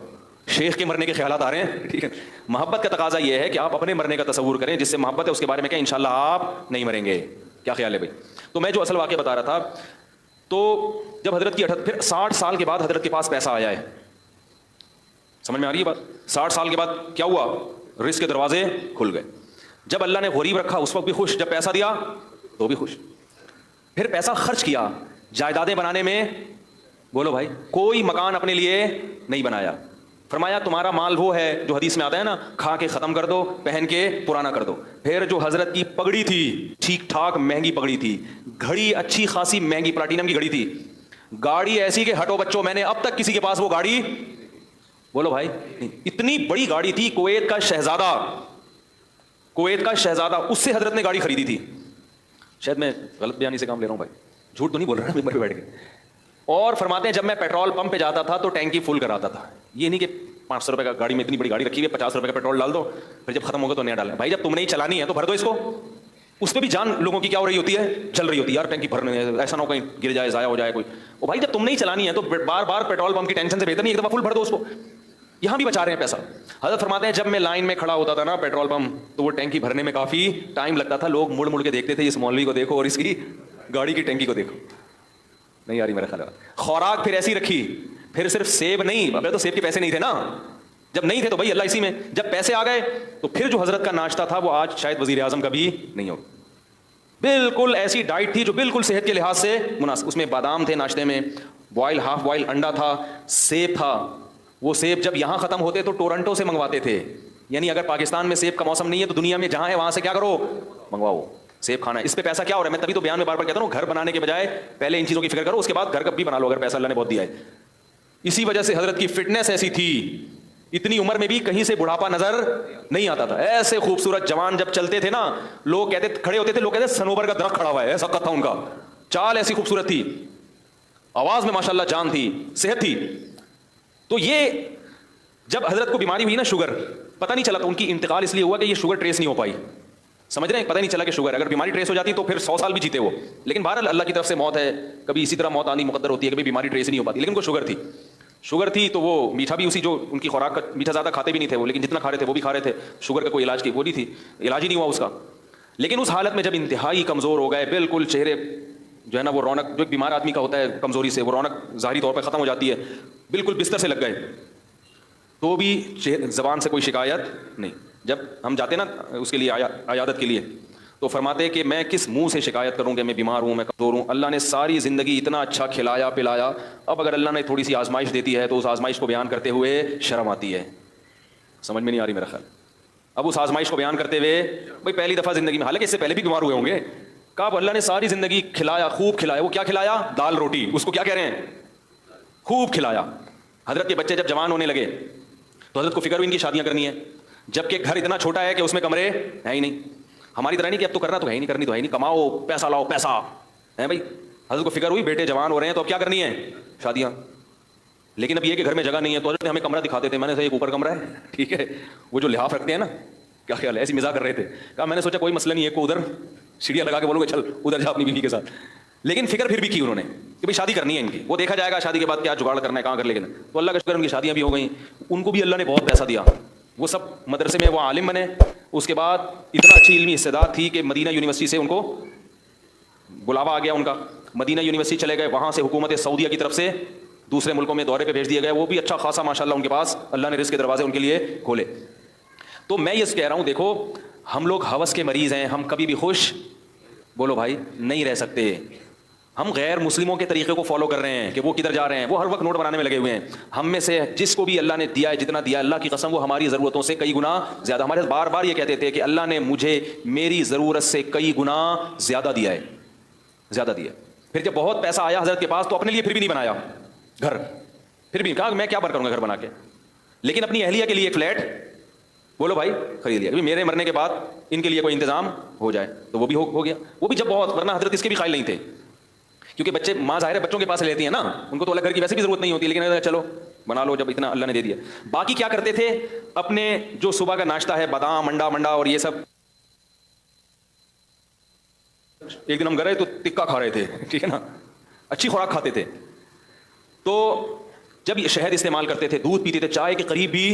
شیخ کے مرنے کے خیالات آ رہے ہیں, ٹھیک ہے. محبت کا تقاضا یہ ہے کہ آپ اپنے مرنے کا تصور کریں, جس سے محبت ہے اس کے بارے میں کہ انشاءاللہ آپ نہیں مریں گے. کیا خیال ہے بھائی. تو میں جو اصل واقعہ بتا رہا تھا, تو جب حضرت کی پھر 60 سال کے بعد حضرت کے پاس پیسہ آیا ہے, سمجھ میں آ رہی ہے بات. 60 سال کے بعد کیا ہوا, رزق کے دروازے کھل گئے. جب اللہ نے غریب رکھا اس وقت بھی خوش, جب پیسہ دیا تو بھی خوش. پھر پیسہ خرچ کیا جائیدادیں بنانے میں, بولو بھائی, کوئی مکان اپنے لیے نہیں بنایا. فرمایا تمہارا مال وہ ہے جو حدیث میں آتا ہے نا, کھا کے ختم کر دو, پہن کے پرانا کر دو. پھر جو حضرت کی پگڑی تھی ٹھیک ٹھاک مہنگی پگڑی تھی, گھڑی اچھی خاصی مہنگی پلاٹینم کی گھڑی تھی, گاڑی ایسی کہ ہٹو بچوں میں نے اب تک کسی کے پاس وہ گاڑی, بولو بھائی, اتنی بڑی گاڑی تھی. کویت کا شہزادہ اس سے حضرت نے گاڑی خریدی تھی. شاید میں غلط بیانی سے کام لے رہا ہوں بھائی, جھوٹ تو نہیں بول رہا ممبر پہ بیٹھ کے. اور فرماتے ہیں جب میں پیٹرول پمپ پہ جاتا تھا تو ٹینکی فل کراتا تھا. یہ نہیں کہ 500 روپے کا گاڑی میں اتنی بڑی گاڑی رکھی ہوئی ہے 50 روپے کا پیٹرول ڈال دو, پھر جب ختم ہوگا تو نیا ڈالنا. بھائی جب تم نے ہی چلانی ہے تو بھر دو اس کو. اس پہ بھی جان لوگوں کی کیا ہو رہی ہوتی ہے, چل رہی ہوتی ہے. یار ٹینکی بھرنے ایسا نہ ہو کہیں گر جائے, ضائع ہو جائے کوئی. او بھائی جب تم نے ہی چلانی ہے تو بار بار پیٹرول پمپ کی ٹینشن سے بہتر نہیں ایک دفعہ فل بھر دو اس کو. یہاں بھی بچا رہے ہیں پیسہ. حضرت فرماتے ہیں جب میں لائن میں کھڑا ہوتا تھا نا پیٹرول پمپ تو وہ ٹینکی بھرنے میں کافی ٹائم لگتا تھا. لوگ مڑ مڑ کے دیکھتے تھے, اس مولوی کو دیکھو اور اس کی گاڑی کی ٹینکی کو دیکھو. نہیں آ رہی میرا خیال. خوراک پھر ایسی رکھی, پھر صرف سیب نہیں, اب تو سیب کے پیسے نہیں تھے نا, جب نہیں تھے تو بھائی اللہ اسی میں, جب پیسے آ گئے تو پھر جو حضرت کا ناشتہ تھا وہ آج شاید وزیر اعظم کا بھی نہیں ہوگا. بالکل ایسی ڈائٹ تھی جو بالکل صحت کے لحاظ سے مناسب. اس میں بادام تھے ناشتے میں, بوائل ہاف بوائل انڈا تھا, سیب تھا. وہ سیب جب یہاں ختم ہوتے تو ٹورنٹو سے منگواتے تھے. یعنی اگر پاکستان میں سیب کا موسم نہیں ہے تو دنیا میں جہاں ہے وہاں سے کیا کرو, منگواؤ سیب کھانا ہے. اس پہ پیسہ کیا ہو رہا ہے, میں تبھی تو بیان میں بار بار کہتا ہوں گھر بنانے کے بجائے پہلے ان چیزوں کی فکر کرو, اس کے بعد گھر کب بھی بنا لو اگر پیسہ اللہ نے بہت دیا ہے. اسی وجہ سے حضرت کی فٹنس ایسی تھی اتنی عمر میں بھی کہیں سے بڑھاپا نظر نہیں آتا تھا. ایسے خوبصورت جوان جب چلتے تھے نا, لوگ کہتے کھڑے ہوتے تھے, لوگ کہتے سنوبر کا درخت کھڑا ہوا ہے, ایسا قد تھا ان کا, چال ایسی خوبصورت تھی, آواز میں ماشاءاللہ جان تھی, صحت تھی. تو یہ جب حضرت کو بیماری ہوئی نا شوگر, پتہ نہیں چلا تھا, ان کی انتقال اس لیے ہوا کہ یہ شوگر ٹریس نہیں ہو پائی. سمجھ رہے ہیں, پتہ نہیں چلا کہ شوگر, اگر بیماری ٹریس ہو جاتی تو پھر 100 سال بھی جیتے وہ. لیکن بہرحال اللہ کی طرف سے موت ہے, کبھی اسی طرح موت آنی مقدر ہوتی ہے, کبھی بیماری ٹریس نہیں ہو پاتی. لیکن کو شوگر تھی تو وہ میٹھا بھی اسی, جو ان کی خوراک کا میٹھا زیادہ کھاتے بھی نہیں تھے وہ, لیکن جتنا کھا رہے تھے وہ بھی کھا رہے تھے. شوگر کا کوئی علاج کی وہ نہیں تھی, علاج ہی نہیں ہوا اس کا. لیکن اس حالت میں جب انتہائی کمزور ہو گئے, بالکل چہرے جو ہے نا وہ رونق, جو ایک بیمار آدمی کا ہوتا ہے کمزوری سے, وہ رونق ظاہری طور پہ ختم ہو جاتی ہے, بالکل بستر سے لگ گئے, تو بھی زبان سے کوئی شکایت نہیں. جب ہم جاتے نا اس کے لیے عیادت کے لیے, تو فرماتے کہ میں کس منہ سے شکایت کروں کہ میں بیمار ہوں, میں کمزور ہوں. اللہ نے ساری زندگی اتنا اچھا کھلایا پلایا, اب اگر اللہ نے تھوڑی سی آزمائش دیتی ہے تو اس آزمائش کو بیان کرتے ہوئے شرم آتی ہے. سمجھ میں نہیں آ رہی میرا خیال. اب اس آزمائش کو بیان کرتے ہوئے, بھائی پہلی دفعہ زندگی میں, حالانکہ اس سے پہلے بھی بیمار ہوئے ہوں گے, کہا اللہ نے ساری زندگی کھلایا, خوب کھلایا. وہ کیا کھلایا؟ دال روٹی. اس کو کیا کہہ رہے ہیں؟ خوب کھلایا. حضرت کے بچے جب جوان ہونے لگے تو حضرت کو فکر ہوئی ان کی شادیاں کرنی ہے, جبکہ گھر اتنا چھوٹا ہے کہ اس میں کمرے ہیں ہی نہیں. ہماری طرح نہیں کہ اب تو کرنا تو ہے ہی نہیں, کرنی تو ہے ہی نہیں, کماؤ پیسہ لاؤ پیسہ ہے بھائی. حضرت کو فکر ہوئی بیٹے جوان ہو رہے ہیں تو اب کیا کرنی ہے؟ شادیاں. لیکن اب یہ کہ گھر میں جگہ نہیں ہے, تو حضرت نے ہمیں کمرہ دکھاتے تھے. میں نے کہا ایک اوپر کمرہ ہے, ٹھیک ہے, وہ جو لحاف رکھتے ہیں نا, کیا خیال ہے, ایسی مزاح کر رہے تھے. کہا میں نے سوچا کوئی مسئلہ نہیں ہے, کو ادھر سیڑھیاں لگا کے بولو گے چل ادھر جا اپنی بیوی کے ساتھ. لیکن فکر پھر بھی کی انہوں نے کہ بھائی شادی کرنی ہے ان کی, وہ دیکھا جائے گا شادی کے بعد کیا جگاڑ کرنا ہے, کہاں کر لے. تو اللہ کا شکر ان کی شادیاں بھی ہو گئیں, ان کو بھی اللہ نے بہت پیسہ دیا. وہ سب مدرسے میں وہ عالم بنے. اس کے بعد اتنا اچھی علمی استعداد تھی کہ مدینہ یونیورسٹی سے ان کو بلاوا آ گیا ان کا, مدینہ یونیورسٹی چلے گئے, وہاں سے حکومت سعودیہ کی طرف سے دوسرے ملکوں میں دورے پہ بھیج دیے گئے. وہ بھی اچھا خاصا ماشاءاللہ ان کے پاس اللہ نے رزق کے دروازے ان کے لیے کھولے. تو میں یہ کہہ رہا ہوں, دیکھو ہم لوگ ہوس کے مریض ہیں, ہم کبھی بھی خوش بولو بھائی نہیں رہ سکتے. ہم غیر مسلموں کے طریقے کو فالو کر رہے ہیں کہ وہ کدھر جا رہے ہیں, وہ ہر وقت نوٹ بنانے میں لگے ہوئے ہیں. ہم میں سے جس کو بھی اللہ نے دیا ہے, جتنا دیا اللہ کی قسم, وہ ہماری ضرورتوں سے کئی گنا زیادہ. ہمارے بار بار یہ کہتے تھے کہ اللہ نے مجھے میری ضرورت سے کئی گنا زیادہ دیا ہے, زیادہ دیا. پھر جب بہت پیسہ آیا حضرت کے پاس تو اپنے لیے پھر بھی نہیں بنایا گھر, پھر بھی کہا میں کیا بر کروں گا گھر بنا کے, لیکن اپنی اہلیہ کے لیے ایک فلیٹ بولو بھائی خرید لیا, میرے مرنے کے بعد ان کے لیے کوئی انتظام ہو جائے. تو وہ بھی ہو گیا. وہ بھی جب بہت, ورنہ حضرت اس کے بھی قائل نہیں تھے, کیونکہ بچے ماں ظاہر ہے بچوں کے پاس لیتی ہیں نا, ان کو تو الگ گھر کی ویسے بھی ضرورت نہیں ہوتی, لیکن چلو بنا لو جب اتنا اللہ نے دے دیا. باقی کیا کرتے تھے, اپنے جو صبح کا ناشتہ ہے بادام منڈا اور یہ سب, ایک دن ہم گئے تو ٹکا کھا رہے تھے, ٹھیک ہے نا, اچھی خوراک کھاتے تھے. تو جب یہ شہد استعمال کرتے تھے, دودھ پیتے تھے, چائے کے قریب بھی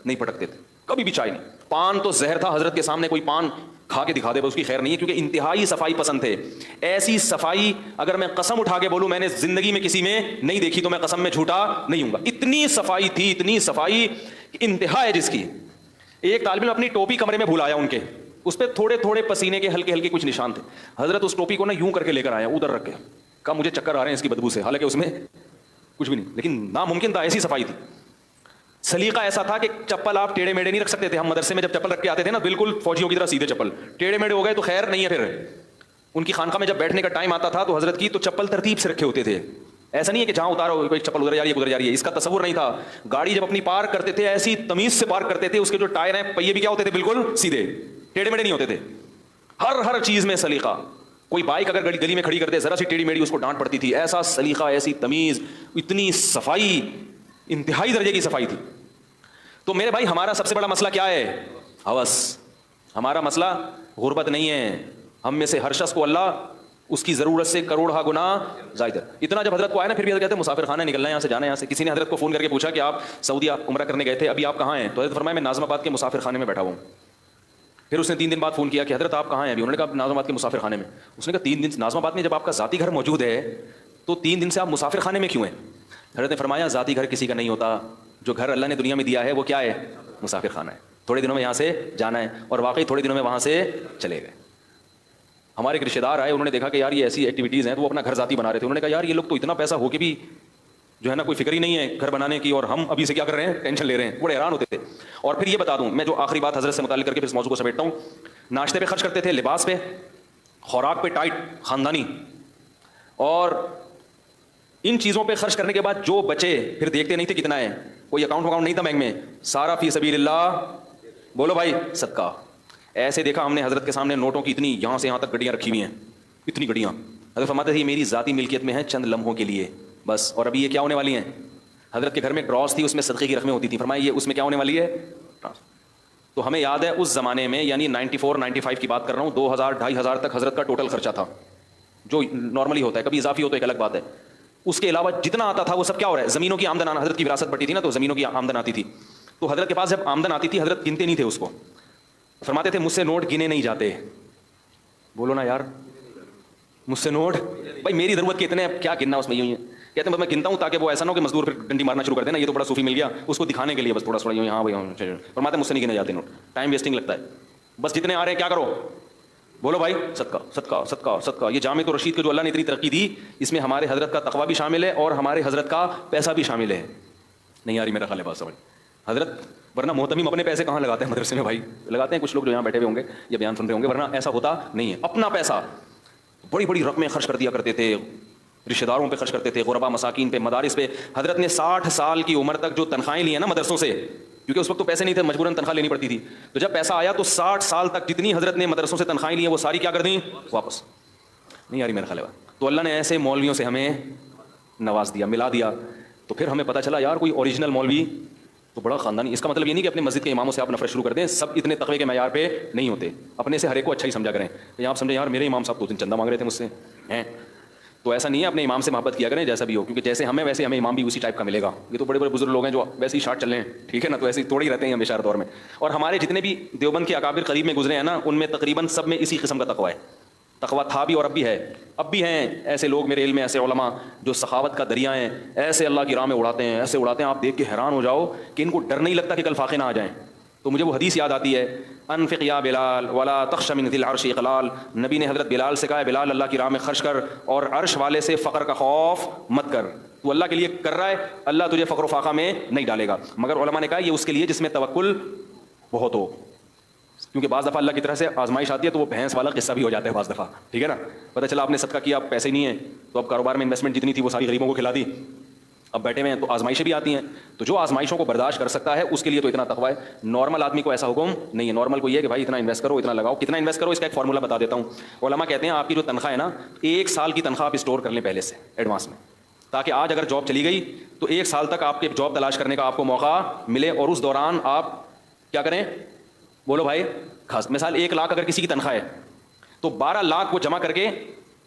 نہیں پٹکتے تھے, کبھی بھی چائے نہیں. پان تو زہر تھا, حضرت کے سامنے کوئی پان کھا کے دکھا دے اس کی خیر نہیں ہے, کیونکہ انتہائی صفائی پسند تھے. ایسی صفائی اگر میں قسم اٹھا کے بولوں میں نے زندگی میں کسی میں نہیں دیکھی تو میں قسم میں جھوٹا نہیں ہوں گا. اتنی صفائی تھی, اتنی صفائی انتہا ہے جس کی. ایک طالب علم اپنی ٹوپی کمرے میں بھول آیا ان کے, اس پہ تھوڑے تھوڑے پسینے کے ہلکے ہلکے کچھ نشان تھے. حضرت اس ٹوپی کو نا یوں کر کے لے کر آیا, ادھر رکھ کے, کہا مجھے چکر آ رہے ہیں اس کی بدبو سے, حالانکہ اس میں کچھ بھی نہیں, لیکن ناممکن تھا, ایسی صفائی تھی. سلیقہ ایسا تھا کہ چپل آپ ٹیڑے میڑے نہیں رکھ سکتے تھے. ہم مدرسے میں جب چپل رکھ کے آتے تھے نا بالکل فوجیوں کی طرح سیدھے چپل, ٹیڑے میڑے ہو گئے تو خیر نہیں ہے. پھر ان کی خانقاہ میں جب بیٹھنے کا ٹائم آتا تھا تو حضرت کی تو چپل ترتیب سے رکھے ہوتے تھے. ایسا نہیں ہے کہ جہاں اتارو کوئی چپل ادھر جا رہی ہے ادھر جا رہی ہے, اس کا تصور نہیں تھا. گاڑی جب اپنی پارک کرتے تھے ایسی تمیز سے پارک کرتے تھے, اس کے جو ٹائر ہیں پہیے بھی کیا ہوتے تھے, بالکل سیدھے, ٹیڑے میڑے نہیں ہوتے تھے. ہر چیز میں سلیقہ. کوئی بائک اگر گلی میں کھڑی کرتے ذرا سی ٹیڑھی میڑھی اس کو ڈانٹ پڑتی تھی. ایسا سلیقہ, ایسی تمیز, اتنی صفائی, انتہائی درجے کی صفائی تھی. تو میرے بھائی ہمارا سب سے بڑا مسئلہ کیا ہے؟ ہوس. ہمارا مسئلہ غربت نہیں ہے. ہم میں سے ہر شخص کو اللہ اس کی ضرورت سے کروڑہ گنا زائد ہے. اتنا جب حضرت کو آیا نا, پھر بھی حضرت کہتے ہیں مسافر خانہ نکلنا ہے, یہاں سے جانا ہے, یہاں سے. کسی نے حضرت کو فون کر کے پوچھا کہ آپ سعودیہ عمرہ کرنے گئے تھے, ابھی آپ کہاں ہیں؟ تو حضرت فرمایا میں ناظم آباد کے مسافر خانے میں بیٹھا ہوں. پھر اس نے 3 دن بعد فون کیا کہ حضرت آپ کہاں ہیں ابھی؟ انہوں نے کہا ناظم آباد کے مسافر خانے میں. اس نے کہا 3 دن ناظم آباد میں جب آپ کا ذاتی گھر موجود ہے تو 3 دن سے آپ مسافر خانے میں کیوں ہیں؟ حضرت نے فرمایا ذاتی گھر کسی کا نہیں ہوتا, جو گھر اللہ نے دنیا میں دیا ہے وہ کیا ہے؟ مسافر خانہ ہے. تھوڑے دنوں میں یہاں سے جانا ہے, اور واقعی تھوڑے دنوں میں وہاں سے چلے گئے. ہمارے ایک رشتے دار آئے, انہوں نے دیکھا کہ یار یہ ایسی ایکٹیویٹیز ہیں, تو وہ اپنا گھر ذاتی بنا رہے تھے. انہوں نے کہا یار یہ لوگ تو اتنا پیسہ ہو کے بھی جو ہے نا کوئی فکر ہی نہیں ہے گھر بنانے کی, اور ہم ابھی سے کیا کر رہے ہیں, ٹینشن لے رہے ہیں. بڑے حیران ہوتے تھے. اور پھر یہ بتا دوں, میں جو آخری بات حضرت سے متعلق کر کے پھر اس موضوع کو سمیٹتا ہوں, ناشتے پہ خرچ کرتے تھے, لباس پہ, خوراک پہ ٹائٹ خاندانی, اور ان چیزوں پہ خرچ کرنے کے بعد جو بچے پھر دیکھتے نہیں تھے کتنا ہے, کوئی اکاؤنٹ نہیں تھا بینک میں, سارا فی سبیل اللہ, بولو بھائی صدقہ. ایسے دیکھا ہم نے حضرت کے سامنے نوٹوں کی اتنی یہاں سے یہاں تک گڈیاں رکھی ہوئی ہیں, اتنی گڈیاں. حضرت فرماتے تھے یہ میری ذاتی ملکیت میں ہیں چند لمحوں کے لیے بس, اور ابھی یہ کیا ہونے والی ہیں. حضرت کے گھر میں ڈراس تھی, اس میں صدقے کی رقمیں ہوتی تھیں, فرمایا یہ اس میں کیا ہونے والی ہے. تو ہمیں یاد ہے اس زمانے میں, یعنی 94 95 کی بات کر رہا ہوں, 2000 2500 تک حضرت کا ٹوٹل خرچہ تھا, جو نارملی ہوتا ہے, کبھی اضافی ہوتا ہے ایک الگ بات ہے. اس کے علاوہ جتنا آتا تھا وہ سب کیا ہو رہا ہے, زمینوں کی آمدن آنا, حضرت کی وراثت بٹی تھی نا, تو زمینوں کی آمدن آتی تھی. تو حضرت کے پاس جب آمدن آتی تھی حضرت گنتے نہیں تھے اس کو, فرماتے تھے مجھ سے نوٹ گنے نہیں جاتے. بولو نا یار, مجھ سے نوٹ, بھائی میری ضرورت کے اتنے, کیا گننا اس میں. یوں کہتے ہیں میں گنتا ہوں تاکہ وہ ایسا نہ ہو کہ مزدور پھر ڈنڈی مارنا شروع کر دینا, یہ تو بڑا صوفی مل گیا, اس کو دکھانے کے لیے بس تھوڑا تھوڑا یوں, ہاں بھائی. فرماتے ہیں مجھ سے نہیں گنے جاتے نوٹ, ٹائم ویسٹنگ لگتا ہے, بس جتنے آ رہے ہیں کیا کرو, بولو بھائی صدقہ صدقہ صدقہ صدقہ. یہ جامع رشید کو جو اللہ نے اتنی ترقی دی, اس میں ہمارے حضرت کا تقویٰ بھی شامل ہے اور ہمارے حضرت کا پیسہ بھی شامل ہے. نہیں آ رہی میرا خیال ہے بات سمجھ حضرت, ورنہ محتمیم اپنے پیسے کہاں لگاتے ہیں مدرسے میں بھائی, لگاتے ہیں کچھ لوگ جو یہاں بیٹھے ہوئے ہوں گے یا بیان سن رہے ہوں گے, ورنہ ایسا ہوتا نہیں ہے. اپنا پیسہ بڑی بڑی رقمیں خرچ کر دیا کرتے تھے, رشتہ داروں پہ خرچ کرتے تھے, غربا مساکین پہ, مدارس پہ. حضرت نے 60 سال کی عمر تک جو تنخواہیں لی ہیں نا مدرسوں سے, کیونکہ اس وقت تو پیسے نہیں تھے, مجبوراً تنخواہ لینی پڑتی تھی, تو جب پیسہ آیا تو 60 سال تک جتنی حضرت نے مدرسوں سے تنخواہیں لی ہیں وہ ساری کیا کر دیں واپس. نہیں آ رہی میرا خیال ہے. تو اللہ نے ایسے مولویوں سے ہمیں نواز دیا, ملا دیا. تو پھر ہمیں پتہ چلا یار کوئی اوریجنل مولوی تو بڑا خاندانی. اس کا مطلب یہ نہیں کہ اپنے مسجد کے اماموں سے آپ نفرت شروع کر دیں, سب اتنے تقوی کے معیار پہ نہیں ہوتے, اپنے سے ہر ایک کو اچھا ہی سمجھا کریں. آپ سمجھیں یار میرے امام صاحب 2 دن چندہ مانگ رہے تھے مجھ سے ہیں, تو ایسا نہیں ہے, اپنے امام سے محبت کیا کریں جیسا بھی ہو, کیونکہ جیسے ہمیں ویسے ہمیں امام بھی اسی ٹائپ کا ملے گا. یہ تو بڑے بڑے بزرگ لوگ ہیں جو ویسے ہی شارٹ چل رہے ہیں, ٹھیک ہے نا, تو ایسے ہی توڑے ہی رہتے ہیں ہمیشہ ہر دور میں. اور ہمارے جتنے بھی دیوبند کے اکابر قریب میں گزرے ہیں نا, ان میں تقریباً سب میں اسی قسم کا تقویٰ ہے. تقویٰ تھا بھی اور اب بھی ہے. اب بھی ہیں ایسے لوگ میرے علم میں, ایسے علماء جو سخاوت کا دریا ہیں, ایسے اللہ کی راہ میں اڑاتے ہیں, ایسے اڑاتے ہیں آپ دیکھ کے حیران ہو جاؤ کہ ان کو ڈر نہیں لگتا کہ کل فاقے نہ آ جائیں. تو مجھے وہ حدیث یاد آتی ہے, انفق یا بلال ولا تخش من ذی العرش اقلال. نبی نے حضرت بلال سے کہا ہے بلال اللہ کی راہ میں خرچ کر اور عرش والے سے فقر کا خوف مت کر. تو اللہ کے لیے کر رہا ہے, اللہ تجھے فقر و فاقہ میں نہیں ڈالے گا. مگر علماء نے کہا یہ اس کے لیے جس میں توکل بہت ہو, کیونکہ بعض دفعہ اللہ کی طرف سے آزمائش آتی ہے تو وہ بھینس والا قصہ بھی ہو جاتا ہے بعض دفعہ, ٹھیک ہے نا. پتہ چلا آپ نے صدقہ کیا, اب پیسے نہیں ہیں, تو اب کاروبار میں انویسٹمنٹ جتنی تھی وہ ساری غریبوں کو کھلا دی, اب بیٹھے ہوئے ہیں, تو آزمائشیں بھی آتی ہیں. تو جو آزمائشوں کو برداشت کر سکتا ہے اس کے لیے تو اتنا تقویٰ ہے. نارمل آدمی کو ایسا حکم نہیں ہے. نارمل کو یہ ہے کہ بھائی اتنا انویسٹ کرو, اتنا لگاؤ. کتنا انویسٹ کرو اس کا ایک فارمولا بتا دیتا ہوں. علماء کہتے ہیں آپ کی جو تنخواہ ہے نا, 1 سال کی تنخواہ آپ اسٹور کر لیں پہلے سے ایڈوانس میں, تاکہ آج اگر جاب چلی گئی تو 1 سال تک آپ کے جاب تلاش کرنے کا آپ کو موقع ملے, اور اس دوران آپ کیا کریں, بولو بھائی خاص. مثال 1 لاکھ اگر کسی کی تنخواہ ہے تو 12 لاکھ وہ جمع کر کے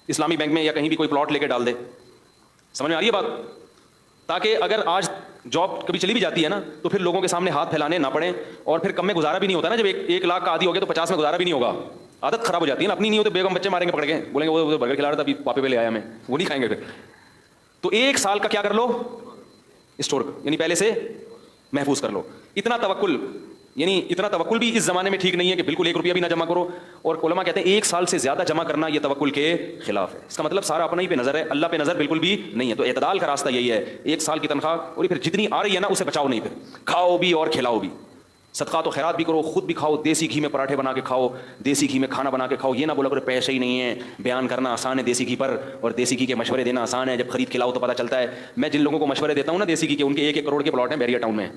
اسلامی بینک میں یا کہیں بھی کوئی پلاٹ لے کے ڈال دے. سمجھ میں آ رہی ہے بات, تاکہ اگر آج جاب کبھی چلی بھی جاتی ہے نا تو پھر لوگوں کے سامنے ہاتھ پھیلانے نہ پڑیں, اور پھر کم میں گزارا بھی نہیں ہوتا نا. جب 1 لاکھ کا عادی ہو گیا تو 50 میں گزارا بھی نہیں ہوگا, عادت خراب ہو جاتی ہے نا. اپنی نہیں ہوتے بیگم بچے ماریں گے پکڑ کے, بولیں گے وہ برگر کھلا رہا تھا ابھی پاپے پہ لے آیا میں, وہ نہیں کھائیں گے پھر. تو 1 سال کا کیا کر لو اسٹور, یعنی پہلے سے محفوظ کر لو. اتنا توکل, یعنی اتنا توکل بھی اس زمانے میں ٹھیک نہیں ہے کہ بالکل 1 روپیہ بھی نہ جمع کرو. اور علماء کہتے ہیں 1 سال سے زیادہ جمع کرنا یہ توکل کے خلاف ہے. اس کا مطلب سارا اپنا ہی پہ نظر ہے, اللہ پہ نظر بالکل بھی نہیں ہے. تو اعتدال کا راستہ یہی ہے, 1 سال کی تنخواہ, اور پھر جتنی آ رہی ہے نا اسے بچاؤ نہیں, پھر کھاؤ بھی اور کھلاؤ بھی. صدقات و خیرات بھی کرو, خود بھی کھاؤ, دیسی گھی میں پراٹھے بنا کے کھاؤ, دیسی گھی میں کھانا بنا کے کھاؤ. یہ نہ بولا کرو پیسے ہی نہیں ہے. بیان کرنا آسان ہے دیسی گھی پر, اور دیسی گھی کے مشورے دینا آسان ہے, جب خرید کھلاؤ تو پتہ چلتا ہے. میں جن لوگوں کو مشورے دیتا ہوں نا دیسی گھی کے, ان کے 1-1 کروڑ کے پلاٹ ہیں بیریا ٹاؤن میں,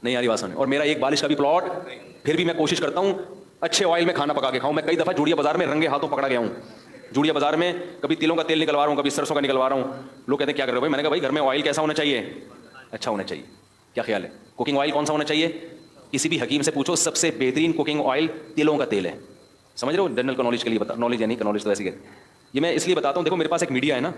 نہیں آ رہی بات, اور میرا 1 بالش کا بھی پلاٹ. پھر بھی میں کوشش کرتا ہوں اچھے آئل میں کھانا پکا کے کھاؤں. میں کئی دفعہ جوڑیا بازار میں رنگے ہاتھوں پکڑا گیا ہوں. جوڑیا بازار میں کبھی تلوں کا تیل نکلوا رہا ہوں, کبھی سرسوں کا نکلوا رہا ہوں. لوگ کہتے ہیں کیا کر رہے ہو بھائی, میں نے کہا بھائی گھر میں آئل کیسا ہونا چاہیے, اچھا ہونا چاہیے. کیا خیال ہے, کوکنگ آئل کون سا ہونا چاہیے؟ کسی بھی حکیم سے پوچھو, سب سے بہترین کوکنگ آئل تلوں کا تیل ہے. سمجھ رہے ہو, جنرل کا نالج کے لیے بتا, نالج ہے نہیں کا نالج تو ایسی ہے. یہ میں اس لیے بتاتا ہوں, دیکھو میرے پاس ایک میڈیا ہے نا,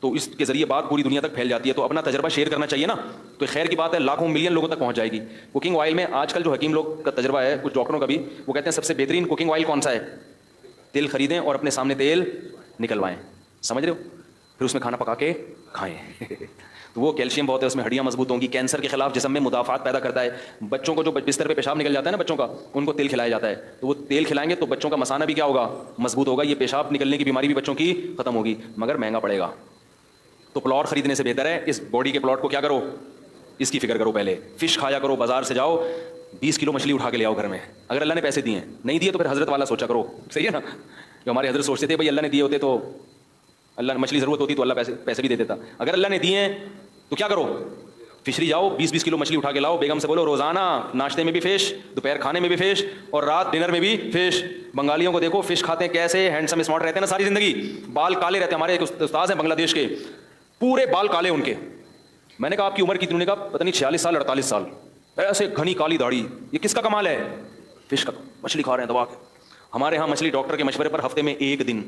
تو اس کے ذریعے بات پوری دنیا تک پھیل جاتی ہے, تو اپنا تجربہ شیئر کرنا چاہیے نا. تو خیر کی بات ہے, لاکھوں ملین لوگوں تک پہنچ جائے گی. کوکنگ آئل میں آج کل جو حکیم لوگ کا تجربہ ہے, کچھ ڈاکٹروں کا بھی, وہ کہتے ہیں سب سے بہترین کوکنگ آئل کون سا ہے, تیل خریدیں اور اپنے سامنے تیل نکلوائیں. سمجھ رہے ہو, پھر اس میں کھانا پکا کے کھائیں. تو وہ کیلشیم بہت ہے اس میں, ہڈیاں مضبوط ہوں گی, کینسر کے خلاف جسم میں مدافعات پیدا کرتا ہے. بچوں کو جو بستر پہ پیشاب نکل جاتا ہے نا بچوں کا, ان کو تیل کھلایا جاتا ہے. تو وہ تیل کھلائیں گے تو بچوں کا مثانہ بھی کیا ہوگا, مضبوط ہوگا. یہ پیشاب نکلنے کی بیماری بھی بچوں کی ختم ہوگی, مگر مہنگا پڑے گا. تو پلاٹ خریدنے سے بہتر ہے اس باڈی کے پلاٹ کو کیا کرو, اس کی فکر کرو. پہلے فش کھایا کرو, بازار سے جاؤ 20 کلو مچھلی اٹھا کے لے آؤ گھر میں, اگر اللہ نے پیسے دیے ہیں. نہیں دیے تو پھر حضرت والا سوچا کرو, صحیح ہے نا. جو ہمارے حضرت سوچتے تھے بھائی اللہ نے دیے ہوتے تو اللہ نے مچھلی ضرورت ہوتی تو اللہ پیسے بھی دے دیتا. اگر اللہ نے دیے ہیں تو کیا کرو, فشری جاؤ 20-20 کلو مچھلی اٹھا کے لاؤ, بیگم سے بولو روزانہ ناشتے میں بھی فش, دوپہر کھانے میں بھی فش, اور رات ڈنر میں بھی فش. بنگالیوں کو دیکھو فش کھاتے ہیں کیسے ہینڈسم اسمارٹ رہتے ہیں نا ساری زندگی, بال کالے رہتے ہیں. ہمارے ایک استاد ہیں بنگلہ دیش کے, پورے بال کالے ان کے. میں نے کہا آپ کی عمر کتنی, انہوں نے کہا پتہ نہیں 46 سال 48 سال, ایسے گھنی کالی داڑھی. یہ کس کا کمال ہے؟ فش کا, مچھلی کھا رہے ہیں دبا کے. ہمارے ہاں مچھلی ڈاکٹر کے مشورے پر ہفتے میں 1 دن,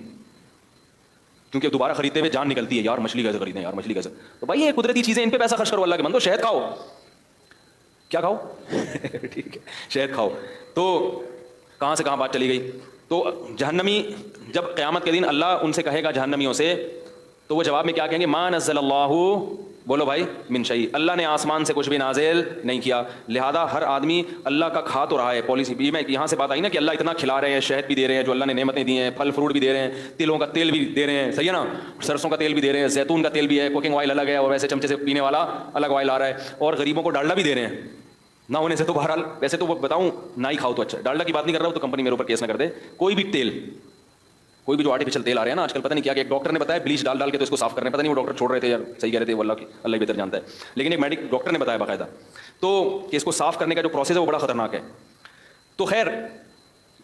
کیونکہ دوبارہ خریدتے ہوئے جان نکلتی ہے, یار مچھلی کیسے خریدیں, یار مچھلی کیسے. تو بھائی یہ قدرتی چیزیں, ان پہ پیسہ خرچ کرو اللہ کے بندو. شہد کھاؤ, کیا کھاؤ ٹھیک ہے شہد کھاؤ. تو کہاں سے کہاں بات چلی گئی. تو جہنمی جب قیامت کے دن اللہ ان سے کہے گا جہنمیوں سے, تو وہ جواب میں کیا کہیں گے, ما نزل اللہ, بولو بھائی, من شیء, اللہ نے آسمان سے کچھ بھی نازل نہیں کیا. لہذا ہر آدمی اللہ کا کھا تو رہا ہے. پالیسی بھی میں یہاں سے بات آئی نا کہ اللہ اتنا کھلا رہے ہیں, شہد بھی دے رہے ہیں جو اللہ نے نعمتیں دی ہیں, پھل فروٹ بھی دے رہے ہیں, تلوں کا تیل بھی دے رہے ہیں, صحیح ہے نا, سرسوں کا تیل بھی دے رہے ہیں, زیتون کا تیل بھی ہے, کوکنگ آئل الگ ہے, اور ویسے چمچے سے پینے والا الگ آئل آ رہا ہے, اور غریبوں کو ڈالڈا بھی دے رہے ہیں. نہ ہونے سے تو بہرحال ویسے تو وہ بتاؤں نہ ہی کھاؤ تو اچھا. ڈالڈا کی بات نہیں کر رہا ہوں تو کمپنی میرے اوپر کیس نہ کر دے. کوئی بھی تیل, کوئی بھی جو آرٹیفیشل تیل آ رہے ہیں نا آج کل, پتہ نہیں کیا کہ ایک ڈاکٹر نے بتایا بلیچ ڈال کے تو اس کو صاف کرنے, پتہ نہیں وہ ڈاکٹر چھوڑ رہے تھے یا صحیح کہہ رہے تھے, وہ اللہ ہی بہتر جانتا ہے. لیکن ایک ڈاکٹر نے بتایا باقاعدہ تو کہ اس کو صاف کرنے کا جو پروسیس ہے وہ بڑا خطرناک ہے. تو خیر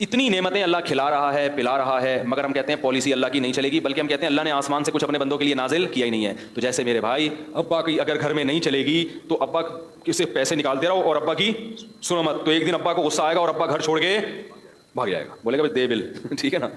اتنی نعمتیں اللہ کھلا رہا ہے, پلا رہا ہے, مگر ہم کہتے ہیں پالیسی اللہ کی نہیں چلے گی, بلکہ ہم کہتے ہیں اللہ نے آسمان سے کچھ اپنے بندوں کے لیے نازل کیا ہی نہیں ہے. تو جیسے میرے بھائی, ابا کی اگر گھر میں نہیں چلے گی تو ابا کسی پیسے نکالتے رہو اور ابا کی سنو مت, تو ایک دن ابا کو غصہ آئے گا اور ابا گھر چھوڑ کے بھاگ جائے گا, بولے گا دے بل, ٹھیک ہے نا,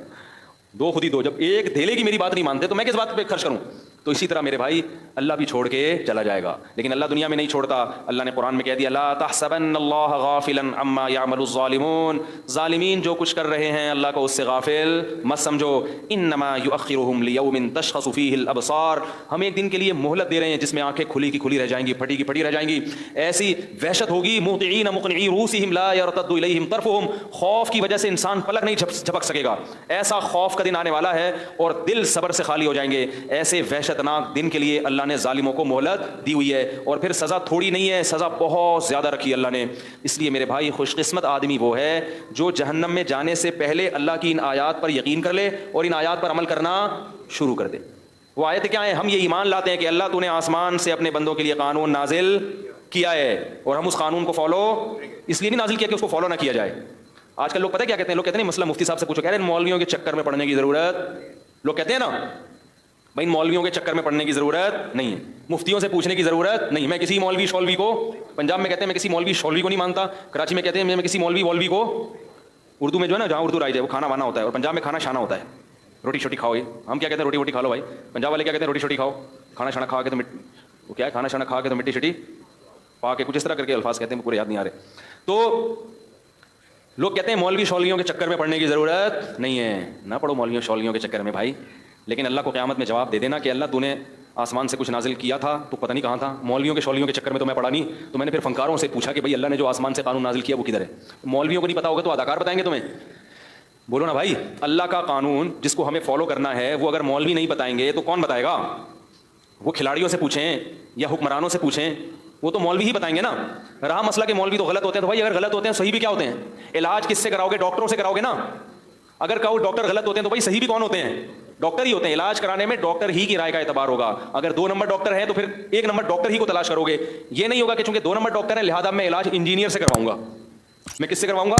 دو خود ہی دو. جب ایک دھیلے کی میری بات نہیں مانتے تو میں کس بات پہ خرچ کروں. تو اسی طرح میرے بھائی اللہ بھی چھوڑ کے چلا جائے گا, لیکن اللہ دنیا میں نہیں چھوڑتا. اللہ نے قرآن میں کہہ دیا, لا تحسبن اللہ غافلا عما يعمل الظالمون, ظالمین جو کچھ کر رہے ہیں اللہ کو اس سے غافل مت سمجھو. انما يؤخرهم ليوم تشخص فيه الابصار, ہم ایک دن کے لیے مہلت دے رہے ہیں جس میں آنکھیں کھلی کی کھلی رہ جائیں گی, پھٹی کی پھٹی رہ جائیں گی. ایسی وحشت ہوگی, مہطعین مقنعی رؤوسهم لا يرتد اليهم طرفهم, خوف کی وجہ سے انسان پلک نہیں جھپک سکے گا. ایسا خوف کا دن آنے والا ہے اور دل صبر سے خالی ہو جائیں گے. ایسے وحشت دن کے لیے اللہ نے ظالموں کو مہلت دی ہوئی ہے, اور پھر سزا تھوڑی نہیں ہے, سزا بہت زیادہ رکھی اللہ نے. اس لیے میرے بھائی خوش قسمت آدمی وہ ہے جو جہنم میں جانے سے پہلے اللہ کی ان آیات پر یقین کر لے اور ان آیات پر عمل کرنا شروع کر دے. وہ آیتیں کیا ہیں؟ ہم یہ ایمان لاتے ہیں کہ اللہ تو نے آسمان سے اپنے بندوں کے لیے قانون نازل کیا ہے, اور ہم اس قانون کو فالو اس لیے نہیں نازل کیا کہ اس کو فالو نہ کیا جائے. آج کل لوگ پتہ کیا کہتے ہیں, لوگ کہتے ہیں مسئلہ مفتی صاحب سے پوچھو, کہہ رہے ہیں مولویوں کے چکر میں پڑنے کی ضرورت, لوگ کہتے ہیں نا بھائی مولویوں کے چکر میں پڑنے کی ضرورت نہیں ہے, مفتیوں سے پوچھنے کی ضرورت نہیں. میں کسی مولوی شولوی کو, پنجاب میں کہتے ہیں میں کسی مولوی شولوی کو نہیں مانتا, کراچی میں کہتے ہیں میں کسی مولوی وولوی کو, اردو میں جو ہے نا جہاں اردو رائج ہے وہ کھانا وانا ہوتا ہے, اور پنجاب میں کھانا شانا ہوتا ہے, روٹی شوٹی کھاؤ. ہم کیا کہتے ہیں روٹی ووٹی کھا لو بھائی, پنجاب والے کیا کہتے ہیں روٹی شوٹی کھاؤ, کھانا شانا کھا کے تو وہ کیا ہے, کھانا شانا کھا کے تو مٹی شٹی پا کے, کچھ اس طرح کر کے الفاظ کہتے ہیں, پورے یاد نہیں آ رہے. تو لوگ کہتے ہیں مولوی شولویوں کے چکر میں پڑنے کی ضرورت نہیں ہے. نہ پڑھو مولویوں شولویوں کے چکر میں بھائی, لیکن اللہ کو قیامت میں جواب دے دینا کہ اللہ تو نے آسمان سے کچھ نازل کیا تھا تو پتہ نہیں کہاں تھا, مولویوں کے شولویوں کے چکر میں تو میں پڑھا نہیں. تو میں نے پھر فنکاروں سے پوچھا کہ بھائی اللہ نے جو آسمان سے قانون نازل کیا وہ کدھر ہے. مولویوں کو نہیں پتا ہوگا تو اداکار بتائیں گے تمہیں, بولو نا بھائی. اللہ کا قانون جس کو ہمیں فالو کرنا ہے وہ اگر مولوی نہیں بتائیں گے تو کون بتائے گا؟ وہ کھلاڑیوں سے پوچھیں یا حکمرانوں سے پوچھیں, وہ تو مولوی ہی بتائیں گے نا. رہا مسئلہ کہ مولوی تو غلط ہوتے ہیں, تو بھائی اگر غلط ہوتے ہیں صحیح بھی کیا ہوتے ہیں؟ علاج کس سے کراؤ گے؟ ڈاکٹروں سے کراؤ گے نا. اگر کہو ڈاکٹر غلط ہوتے ہیں تو بھائی صحیح بھی کون ہوتے ہیں؟ ڈاکٹر ہی ہوتے ہیں. علاج کرانے میں ڈاکٹر ہی کی رائے کا اعتبار ہوگا. اگر 2 نمبر ڈاکٹر ہے تو پھر 1 نمبر ڈاکٹر ہی کو تلاش کرو گے. یہ نہیں ہوگا کہ چونکہ 2 نمبر ڈاکٹر ہے لہذا میں علاج انجینئر سے کرواؤں گا. میں کس سے کرواؤں گا؟